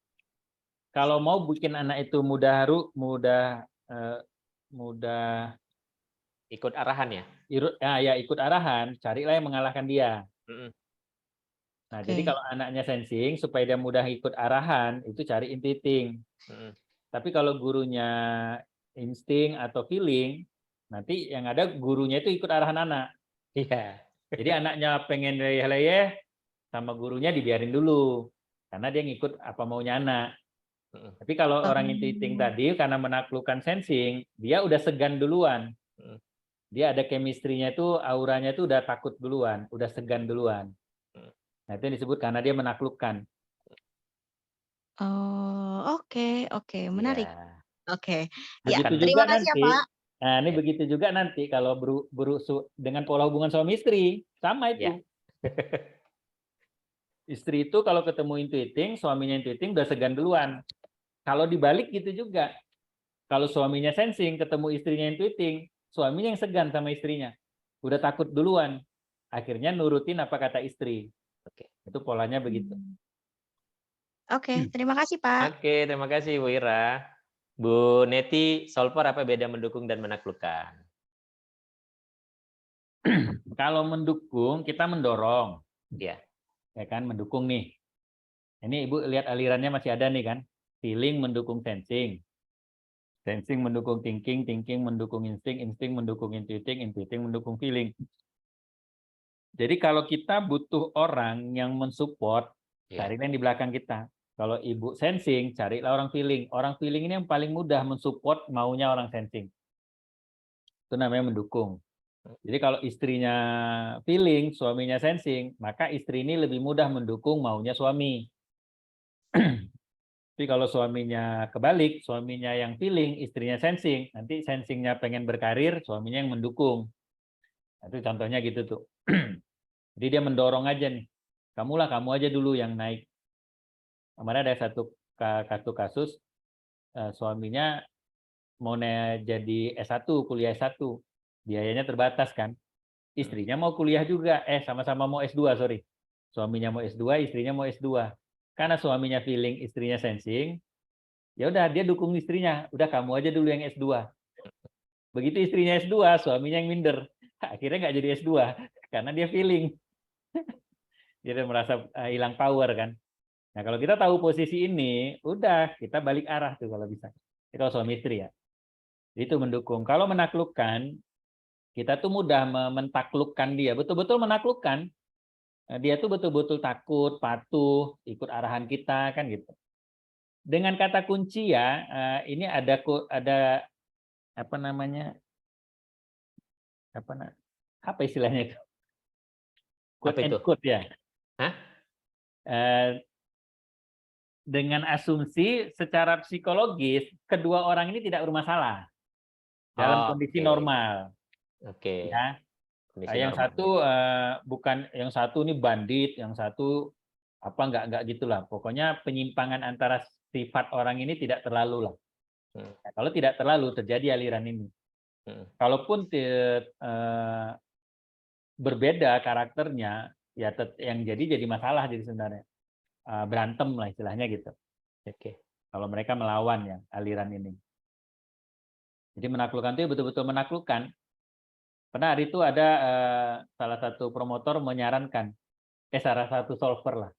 [SPEAKER 1] Kalau mau bikin anak itu mudah
[SPEAKER 2] Ikut arahan ya.
[SPEAKER 1] ya ikut arahan, carilah yang mengalahkan dia.
[SPEAKER 2] Mm-mm.
[SPEAKER 1] Nah, jadi
[SPEAKER 4] Oke.
[SPEAKER 1] kalau anaknya sensing supaya dia mudah ikut arahan, itu cari intuiting.
[SPEAKER 2] Mm-mm.
[SPEAKER 1] Tapi kalau gurunya insting atau feeling, nanti yang ada gurunya itu ikut arahan anak.
[SPEAKER 2] Iya.
[SPEAKER 1] Jadi anaknya pengen leyeh-leyeh, sama gurunya dibiarin dulu. Karena dia ngikut apa maunya anak.
[SPEAKER 2] Mm-mm.
[SPEAKER 1] Tapi kalau
[SPEAKER 4] Oh.
[SPEAKER 1] orang intuiting tadi, karena menaklukkan sensing, dia udah segan duluan.
[SPEAKER 2] Mm-mm.
[SPEAKER 1] Dia ada chemistry-nya itu, auranya itu udah takut duluan, udah segan duluan. Nah, itu yang disebut karena dia menaklukkan.
[SPEAKER 4] Oh, oke, oke, menarik.
[SPEAKER 2] Iya.
[SPEAKER 4] Oke. Ya,
[SPEAKER 1] Begitu
[SPEAKER 2] Kan
[SPEAKER 1] juga
[SPEAKER 4] terima kasih ya,
[SPEAKER 1] nanti,
[SPEAKER 4] Pak.
[SPEAKER 1] nah ini
[SPEAKER 2] ya,
[SPEAKER 1] begitu juga nanti kalau dengan pola hubungan suami istri, sama
[SPEAKER 2] ya.
[SPEAKER 1] itu. Istri itu kalau ketemu intuiting, suaminya intuiting udah segan duluan. Kalau dibalik gitu juga. Kalau suaminya sensing, ketemu istrinya intuiting, suaminya yang segan sama istrinya. Udah takut duluan. Akhirnya nurutin apa kata istri.
[SPEAKER 2] Oke.
[SPEAKER 1] Itu polanya begitu.
[SPEAKER 4] Oke, terima kasih, Pak.
[SPEAKER 2] Oke, terima kasih Bu Ira. Bu Neti, solver apa beda mendukung dan menaklukkan?
[SPEAKER 1] Kalau mendukung, kita mendorong.
[SPEAKER 2] Ya.
[SPEAKER 1] Ya kan, mendukung nih. Ini Ibu lihat alirannya masih ada nih kan. Feeling mendukung sensing. Sensing mendukung thinking, thinking mendukung insting, insting mendukung intuiting, intuiting mendukung feeling. Jadi kalau kita butuh orang yang mensupport,
[SPEAKER 2] Ya.
[SPEAKER 1] carilah yang di belakang kita. Kalau Ibu sensing, carilah orang feeling. Orang feeling ini yang paling mudah mensupport maunya orang sensing. Itu namanya mendukung. Jadi kalau istrinya feeling, suaminya sensing, maka istri ini lebih mudah mendukung maunya suami. Tapi kalau suaminya kebalik, suaminya yang feeling, istrinya sensing, nanti sensingnya pengen berkarir, suaminya yang mendukung. Nah, itu contohnya gitu tuh. Jadi dia mendorong aja nih. Kamu aja dulu yang naik. Kemarin ada satu kasus, suaminya mau jadi S1, kuliah S1. Biayanya terbatas kan. Istrinya mau kuliah juga, sama-sama mau S2, sorry. Suaminya mau S2, istrinya mau S2. Karena suaminya feeling, istrinya sensing, ya udah dia dukung istrinya, udah kamu aja dulu yang S2. Begitu istrinya S2, suaminya yang minder. Akhirnya nggak jadi S2 karena dia feeling. Dia merasa hilang power kan. Nah, kalau kita tahu posisi ini, udah kita balik arah tuh kalau bisa. Itu kalau suami istri ya. Itu mendukung. Kalau menaklukkan, kita tuh mudah mentaklukkan dia, betul-betul menaklukkan. Dia tuh betul-betul takut, patuh, ikut arahan kita kan gitu. Dengan kata kunci ya, ini ada apa namanya? Apa istilahnya itu? Quote
[SPEAKER 2] Apa
[SPEAKER 1] and
[SPEAKER 2] itu?
[SPEAKER 1] quote ya.
[SPEAKER 2] Hah?
[SPEAKER 1] Dengan asumsi secara psikologis kedua orang ini tidak bermasalah dalam kondisi
[SPEAKER 2] Oke.
[SPEAKER 1] normal.
[SPEAKER 2] Oke.
[SPEAKER 1] Ya.
[SPEAKER 2] Kondisi
[SPEAKER 1] Yang
[SPEAKER 2] normal.
[SPEAKER 1] satu bukan, yang satu ini bandit, yang satu apa enggak gitulah. Pokoknya penyimpangan antara sifat orang ini tidak terlalu lah. Nah, kalau tidak terlalu terjadi aliran ini. Kalaupun berbeda karakternya, ya yang jadi masalah jadi sebenarnya. Berantem lah istilahnya gitu.
[SPEAKER 2] Oke.
[SPEAKER 1] Kalau mereka melawan ya aliran ini. Jadi menaklukkan itu betul-betul menaklukkan. Pernah hari itu ada salah satu promotor menyarankan, salah satu solver lah,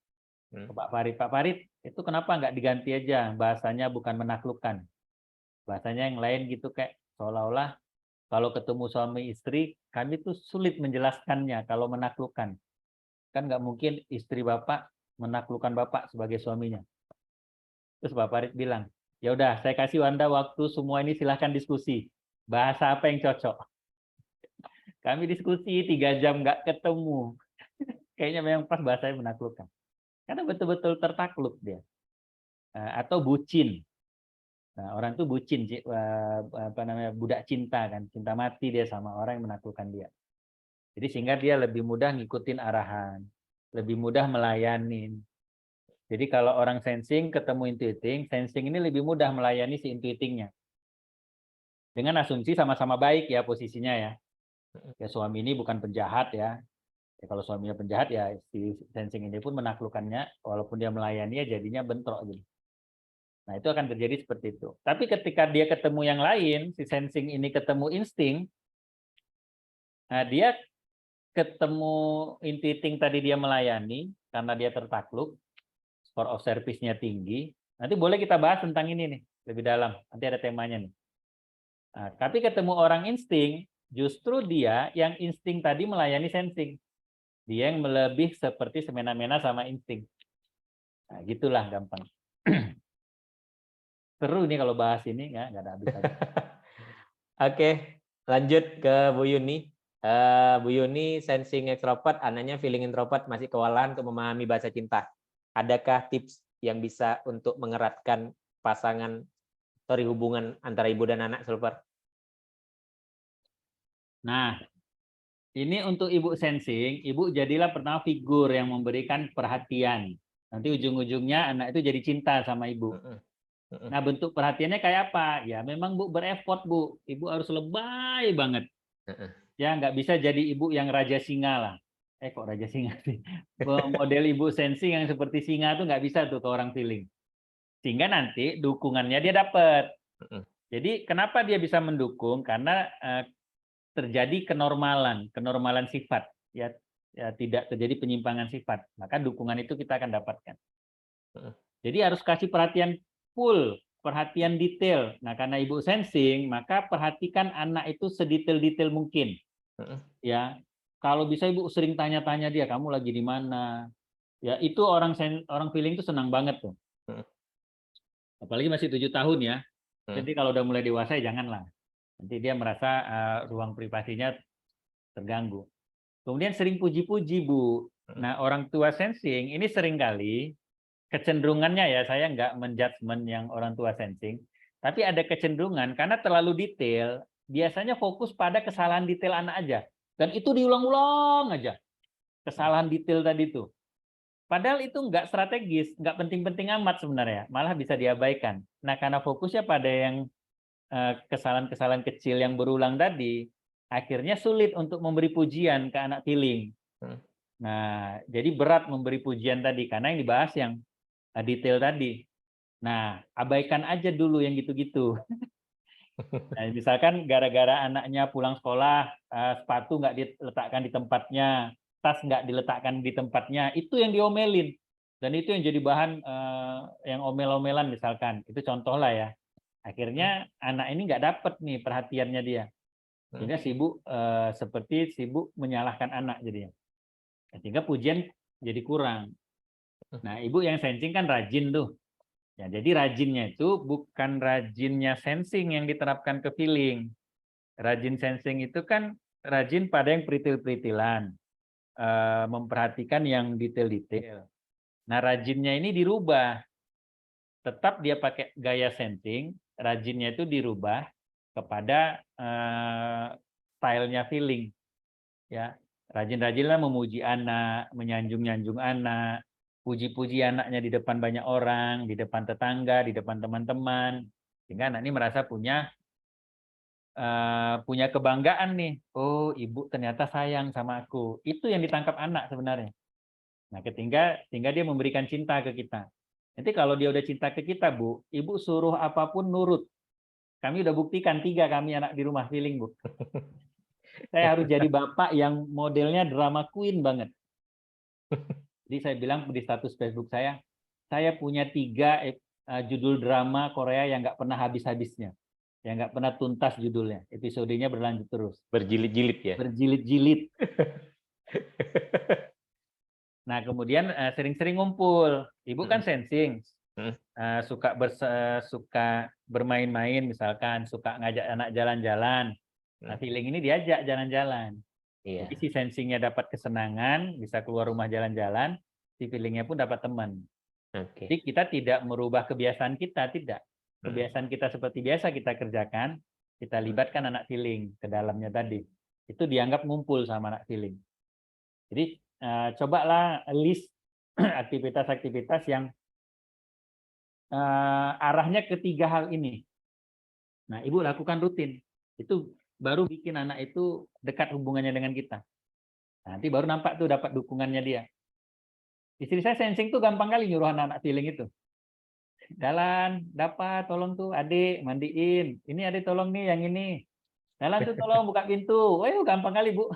[SPEAKER 1] ke Pak Farid, itu kenapa nggak diganti aja bahasanya bukan menaklukkan, bahasanya yang lain gitu kayak seolah-olah kalau ketemu suami istri kami tuh sulit menjelaskannya kalau menaklukkan, kan nggak mungkin istri bapak menaklukkan bapak sebagai suaminya. Terus Pak Farid bilang, ya udah saya kasih Anda waktu semua ini silahkan diskusi, bahasa apa yang cocok. Kami diskusi 3 jam nggak ketemu. Kayaknya memang pas bahasanya menaklukkan. Karena betul-betul tertakluk dia. Atau bucin. Nah, orang itu bucin, apa namanya, budak cinta kan, cinta mati dia sama orang yang menaklukkan dia. Jadi sehingga dia lebih mudah ngikutin arahan, lebih mudah melayanin. Jadi kalau orang sensing ketemu intuiting, sensing ini lebih mudah melayani si intuitingnya. Dengan asumsi sama-sama baik ya posisinya ya. Ya suami ini bukan penjahat ya. Ya kalau suaminya penjahat ya si sensing ini pun menaklukkannya, walaupun dia melayani ya jadinya bentrok gitu. Nah itu akan terjadi seperti itu. Tapi ketika dia ketemu yang lain, si sensing ini ketemu insting, nah dia ketemu intuiting tadi dia melayani karena dia tertakluk, score of service-nya tinggi. Nanti boleh kita bahas tentang ini nih lebih dalam. Nanti ada temanya nih. Nah, tapi ketemu orang insting, justru dia yang insting tadi melayani sensing. Dia yang lebih seperti semena-mena sama insting. Nah, gitulah gampang. Seru nih kalau bahas ini, nggak ada habis-habis.
[SPEAKER 2] Oke, lanjut ke Bu Yuni. Bu Yuni sensing extrovert, anaknya feeling introvert, masih kewalahan untuk memahami bahasa cinta. Adakah tips yang bisa untuk mengeratkan pasangan, hubungan antara ibu dan anak, Sulper?
[SPEAKER 1] Nah, ini untuk ibu sensing, ibu jadilah pertama figur yang memberikan perhatian. Nanti ujung-ujungnya anak itu jadi cinta sama ibu. Nah, bentuk perhatiannya kayak apa? Ya memang Bu berefort, Bu. Ibu harus lebay banget. Ya nggak bisa jadi ibu yang raja singa lah. Kok raja singa sih? Model ibu sensing yang seperti singa tuh nggak bisa tuh ke orang feeling. Sehingga nanti dukungannya dia dapat. Jadi kenapa dia bisa mendukung? Karena terjadi kenormalan sifat. Ya tidak terjadi penyimpangan sifat. Maka dukungan itu kita akan dapatkan. Jadi harus kasih perhatian full, perhatian detail. Nah, karena ibu sensing, maka perhatikan anak itu sedetail-detail mungkin. Ya, kalau bisa ibu sering tanya-tanya dia, kamu lagi di mana? Ya, itu orang feeling itu senang banget tuh. Apalagi masih 7 tahun ya. Jadi kalau udah mulai dewasa ya janganlah. Nanti dia merasa ruang privasinya terganggu. Kemudian sering puji-puji, Bu. Nah, orang tua sensing ini sering kali kecenderungannya ya, saya nggak menjudgment yang orang tua sensing, tapi ada kecenderungan karena terlalu detail, biasanya fokus pada kesalahan detail anak aja. Dan itu diulang-ulang aja, kesalahan detail tadi itu. Padahal itu nggak strategis, nggak penting-penting amat sebenarnya, malah bisa diabaikan. Nah, karena fokusnya pada yang kesalahan-kesalahan kecil yang berulang tadi, akhirnya sulit untuk memberi pujian ke anak feeling. Nah, jadi berat memberi pujian tadi, karena yang dibahas yang detail tadi. Nah, abaikan aja dulu yang gitu-gitu. Nah, misalkan gara-gara anaknya pulang sekolah, sepatu nggak diletakkan di tempatnya, tas nggak diletakkan di tempatnya, itu yang diomelin. Dan itu yang jadi bahan yang omel-omelan misalkan. Itu contoh lah ya. Akhirnya anak ini nggak dapet nih perhatiannya dia. Sehingga seperti sibuk menyalahkan anak jadinya. Sehingga pujian jadi kurang. Nah, ibu yang sensing kan rajin tuh. Ya, jadi rajinnya itu bukan rajinnya sensing yang diterapkan ke feeling. Rajin sensing itu kan rajin pada yang peritil-peritilan, memperhatikan yang detail-detail. Nah, rajinnya ini dirubah. Tetap dia pakai gaya sensing, rajinnya itu dirubah kepada stylenya feeling. Ya, rajin-rajinlah memuji anak, menyanjung-nyanjung anak, puji-puji anaknya di depan banyak orang, di depan tetangga, di depan teman-teman, sehingga anak ini merasa punya kebanggaan nih. Oh, ibu ternyata sayang sama aku. Itu yang ditangkap anak sebenarnya. Nah, sehingga dia memberikan cinta ke kita. Nanti kalau dia udah cinta ke kita, Bu, ibu suruh apapun nurut. Kami udah buktikan 3 kami anak di rumah feeling, Bu. Saya harus jadi bapak yang modelnya drama queen banget. Jadi saya bilang di status Facebook saya punya 3 judul drama Korea yang nggak pernah habis-habisnya. Yang nggak pernah tuntas judulnya. Episodenya berlanjut terus.
[SPEAKER 2] Berjilid-jilid ya?
[SPEAKER 1] Berjilid-jilid. Nah, kemudian sering-sering ngumpul. Ibu kan sensing. Suka bermain-main misalkan, suka ngajak anak jalan-jalan. Nah, feeling ini diajak jalan-jalan.
[SPEAKER 2] Iya.
[SPEAKER 1] Jadi si sensingnya dapat kesenangan, bisa keluar rumah jalan-jalan, si feelingnya pun dapat teman.
[SPEAKER 2] Oke.
[SPEAKER 1] Jadi kita tidak merubah kebiasaan kita, tidak. Kebiasaan kita seperti biasa kita kerjakan, kita libatkan anak feeling ke dalamnya tadi. Itu dianggap ngumpul sama anak feeling. Jadi cobalah list aktivitas-aktivitas yang arahnya ke 3 hal ini. Nah, ibu lakukan rutin. Itu baru bikin anak itu dekat hubungannya dengan kita. Nanti baru nampak tuh dapat dukungannya dia. Istri saya sensing tuh gampang kali nyuruh anak-anak feeling itu. Jalan, dapat, tolong tuh adik, mandiin. Ini adik tolong nih yang ini. Jalan tuh tolong buka pintu. Oh, gampang kali, Bu.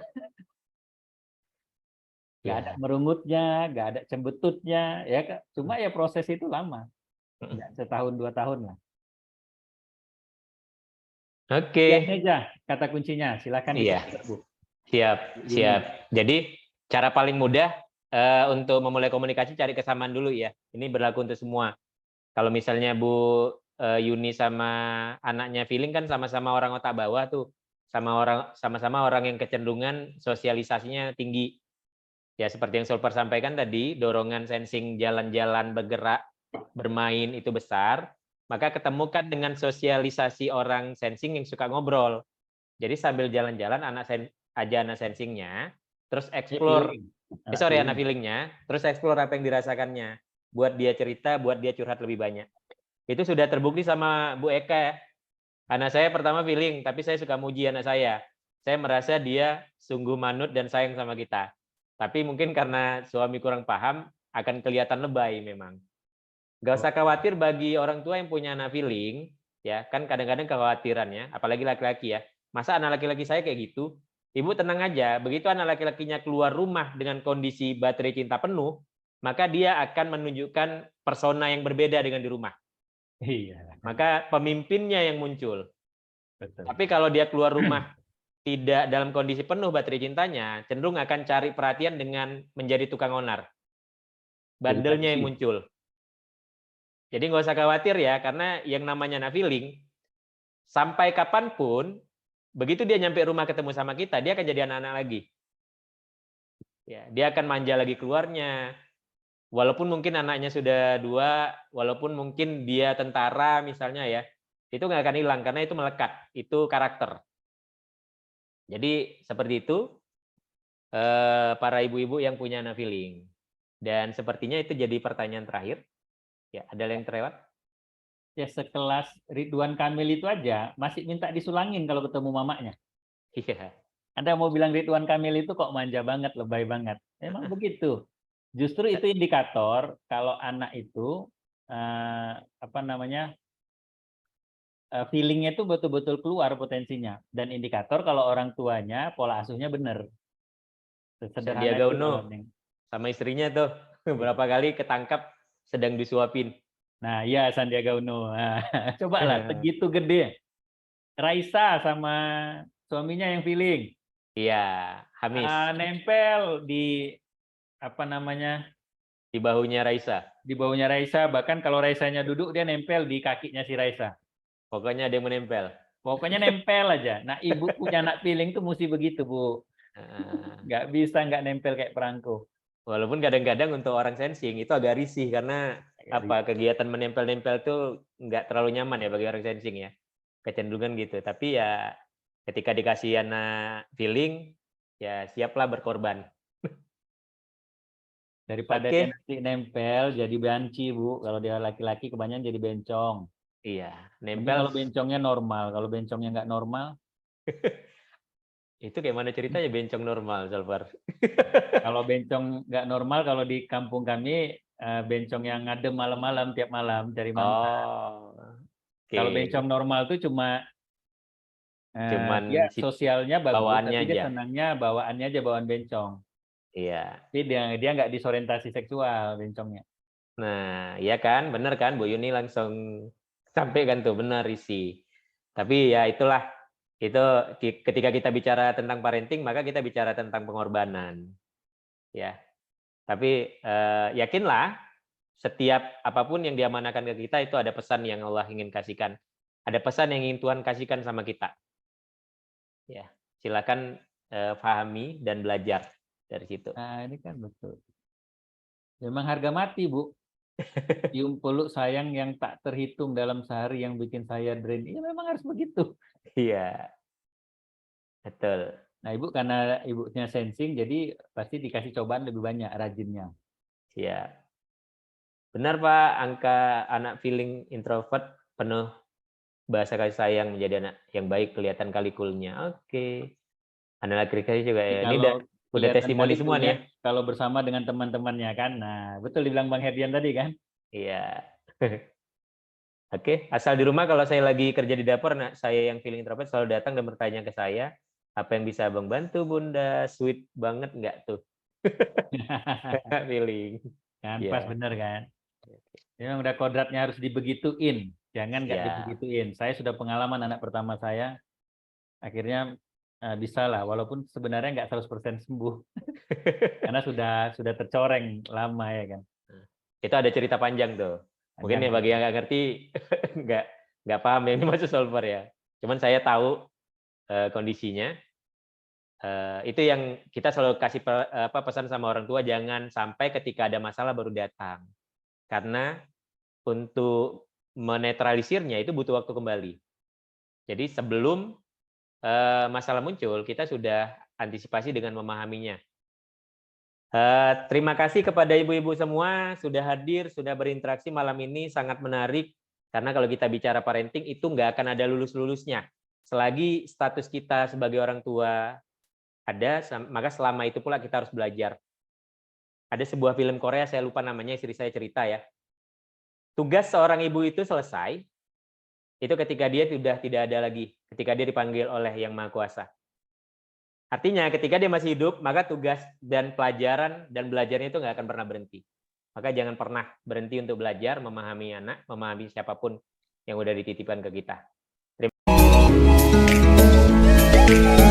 [SPEAKER 1] Gak ada merungutnya, gak ada cembetutnya. Ya, cuma ya proses itu lama. Nggak setahun 2 tahun lah.
[SPEAKER 2] Oke.
[SPEAKER 1] Ini aja kata kuncinya. Silakan
[SPEAKER 2] Iya.
[SPEAKER 1] Bu.
[SPEAKER 2] Siap. Jadi cara paling mudah untuk memulai komunikasi cari kesamaan dulu ya. Ini berlaku untuk semua. Kalau misalnya Bu Yuni sama anaknya feeling kan sama-sama orang otak bawah tuh. Sama-sama orang yang kecenderungan sosialisasinya tinggi. Ya seperti yang Solper sampaikan tadi, dorongan sensing jalan-jalan, bergerak, bermain itu besar. Maka ketemukan dengan sosialisasi orang sensing yang suka ngobrol. Jadi sambil jalan-jalan anak sensingnya, terus explore, anak feelingnya, terus explore apa yang dirasakannya. Buat dia cerita, buat dia curhat lebih banyak. Itu sudah terbukti sama Bu Eka ya. Anak saya pertama feeling, tapi saya suka muji anak saya. Saya merasa dia sungguh manut dan sayang sama kita. Tapi mungkin karena suami kurang paham, akan kelihatan lebay memang. Gak usah khawatir bagi orang tua yang punya anak feeling, ya kan kadang-kadang kekhawatirannya, apalagi laki-laki ya. Masa anak laki-laki saya kayak gitu? Ibu tenang aja, begitu anak laki-lakinya keluar rumah dengan kondisi baterai cinta penuh, maka dia akan menunjukkan persona yang berbeda dengan di rumah.
[SPEAKER 1] Iya.
[SPEAKER 2] Maka pemimpinnya yang muncul.
[SPEAKER 1] Betul.
[SPEAKER 2] Tapi kalau dia keluar rumah tidak dalam kondisi penuh baterai cintanya, cenderung akan cari perhatian dengan menjadi tukang onar. Bandelnya yang muncul. Jadi nggak usah khawatir ya, karena yang namanya anak feeling, sampai kapanpun, begitu dia nyampe rumah ketemu sama kita, dia akan jadi anak-anak lagi. Ya, dia akan manja lagi keluarnya. Walaupun mungkin anaknya sudah 2, walaupun mungkin dia tentara misalnya ya, itu nggak akan hilang karena itu melekat, itu karakter. Jadi seperti itu para ibu-ibu yang punya anak feeling. Dan sepertinya itu jadi pertanyaan terakhir. Ya, ada yang terlewat?
[SPEAKER 1] Ya sekelas Ridwan Kamil itu aja masih minta disulangin kalau ketemu mamanya.
[SPEAKER 2] Iya.
[SPEAKER 1] Anda mau bilang Ridwan Kamil itu kok manja banget, lebay banget. Memang begitu. Justru itu indikator kalau anak itu feelingnya itu betul-betul keluar potensinya. Dan indikator kalau orang tuanya pola asuhnya benar.
[SPEAKER 2] Sandiaga Uno sama istrinya tuh beberapa kali ketangkap sedang disuapin.
[SPEAKER 1] Nah, iya Sandiaga Uno. Nah, coba lah, segitu gede. Raisa sama suaminya yang feeling.
[SPEAKER 2] Iya, Hamis.
[SPEAKER 1] Nempel di apa namanya,
[SPEAKER 2] Di bahunya Raisa.
[SPEAKER 1] di baunya Raisa, bahkan kalau Raisanya duduk dia nempel di kakinya si Raisa.
[SPEAKER 2] Pokoknya ada yang menempel.
[SPEAKER 1] Pokoknya nempel aja. Nah, ibu punya anak feeling tuh mesti begitu, Bu. Nggak bisa nggak nempel kayak perangko.
[SPEAKER 2] Walaupun kadang-kadang untuk orang sensing itu agak risih karena kegiatan menempel-nempel tuh nggak terlalu nyaman ya bagi orang sensing ya. Kecenderungan gitu. Tapi ya ketika dikasih anak feeling, ya siaplah berkorban.
[SPEAKER 1] Daripada
[SPEAKER 2] Oke.
[SPEAKER 1] dia nanti nempel jadi banci, Bu. Kalau dia laki-laki kebanyakan jadi bencong.
[SPEAKER 2] Iya,
[SPEAKER 1] Mending
[SPEAKER 2] nempel
[SPEAKER 1] kalau bencongnya normal. Kalau bencongnya nggak normal,
[SPEAKER 2] itu kayak mana ceritanya bencong normal, Salvar?
[SPEAKER 1] kalau bencong nggak normal, kalau di kampung kami bencong yang ngadem malam-malam tiap malam cari mangsa.
[SPEAKER 2] Oh,
[SPEAKER 1] Kalau
[SPEAKER 2] oke.
[SPEAKER 1] bencong normal tuh cuma
[SPEAKER 2] Cuman
[SPEAKER 1] dia
[SPEAKER 2] si
[SPEAKER 1] sosialnya bagus,
[SPEAKER 2] bawaannya
[SPEAKER 1] tapi dia
[SPEAKER 2] aja.
[SPEAKER 1] senangnya bawaannya aja bawaan bencong.
[SPEAKER 2] Iya.
[SPEAKER 1] Tapi dia nggak disorientasi seksual bencongnya.
[SPEAKER 2] Nah, iya kan, bener kan, Bu Yuni langsung sampaikan tuh, benar isi. Tapi ya itulah, itu ketika kita bicara tentang parenting, maka kita bicara tentang pengorbanan. Ya, tapi yakinlah, setiap apapun yang diamanahkan ke kita itu ada pesan yang Allah ingin kasihkan. Ada pesan yang ingin Tuhan kasihkan sama kita. Ya, silakan pahami dan belajar dari situ.
[SPEAKER 1] Nah, ini kan betul. Memang harga mati, Bu. Cium peluk sayang yang tak terhitung dalam sehari yang bikin saya drain. Iya, memang harus begitu.
[SPEAKER 2] Iya, betul.
[SPEAKER 1] Nah, Ibu karena ibunya sensing, jadi pasti dikasih cobaan lebih banyak rajinnya.
[SPEAKER 2] Iya. Benar, Pak, angka anak feeling introvert penuh bahasa kasih sayang menjadi anak yang baik kelihatan kalikulnya. Oke. Anak laki-laki juga ya. Ini udah
[SPEAKER 1] Kelihatan
[SPEAKER 2] testimoni
[SPEAKER 1] kali
[SPEAKER 2] semua nih ya.
[SPEAKER 1] kalau bersama dengan teman-temannya kan. Nah, betul dibilang Bang Herdian tadi kan.
[SPEAKER 2] Iya. Oke, asal di rumah kalau saya lagi kerja di dapur, nah, saya yang feeling introvert selalu datang dan bertanya ke saya, apa yang bisa Abang bantu, Bunda? Sweet banget nggak tuh? Feeling.
[SPEAKER 1] Kan
[SPEAKER 2] Iya.
[SPEAKER 1] pas bener kan. Memang udah kodratnya harus dibegituin. Jangan nggak
[SPEAKER 2] Siap.
[SPEAKER 1] dibegituin. Saya sudah pengalaman anak pertama saya. Akhirnya bisa lah, walaupun sebenarnya nggak 100% sembuh. Karena sudah tercoreng lama ya kan.
[SPEAKER 2] Itu ada cerita panjang tuh. Mungkin ya bagi yang nggak ngerti nggak paham ya, ini maksud Solver ya. Cuman saya tahu kondisinya. Itu yang kita selalu kasih pesan sama orang tua, jangan sampai ketika ada masalah baru datang. Karena untuk menetralisirnya itu butuh waktu kembali. Jadi sebelum masalah muncul, kita sudah antisipasi dengan memahaminya. Terima kasih kepada ibu-ibu semua sudah hadir, sudah berinteraksi malam ini, sangat menarik. Karena kalau kita bicara parenting itu nggak akan ada lulus-lulusnya. Selagi status kita sebagai orang tua ada, maka selama itu pula kita harus belajar. Ada sebuah film Korea, saya lupa namanya, istri saya cerita ya. Tugas seorang ibu itu selesai, itu ketika dia sudah tidak ada lagi, ketika dia dipanggil oleh Yang Maha Kuasa. Artinya ketika dia masih hidup, maka tugas dan pelajaran dan belajarnya itu nggak akan pernah berhenti. Maka jangan pernah berhenti untuk belajar, memahami anak, memahami siapapun yang udah dititipkan ke kita. Terima kasih.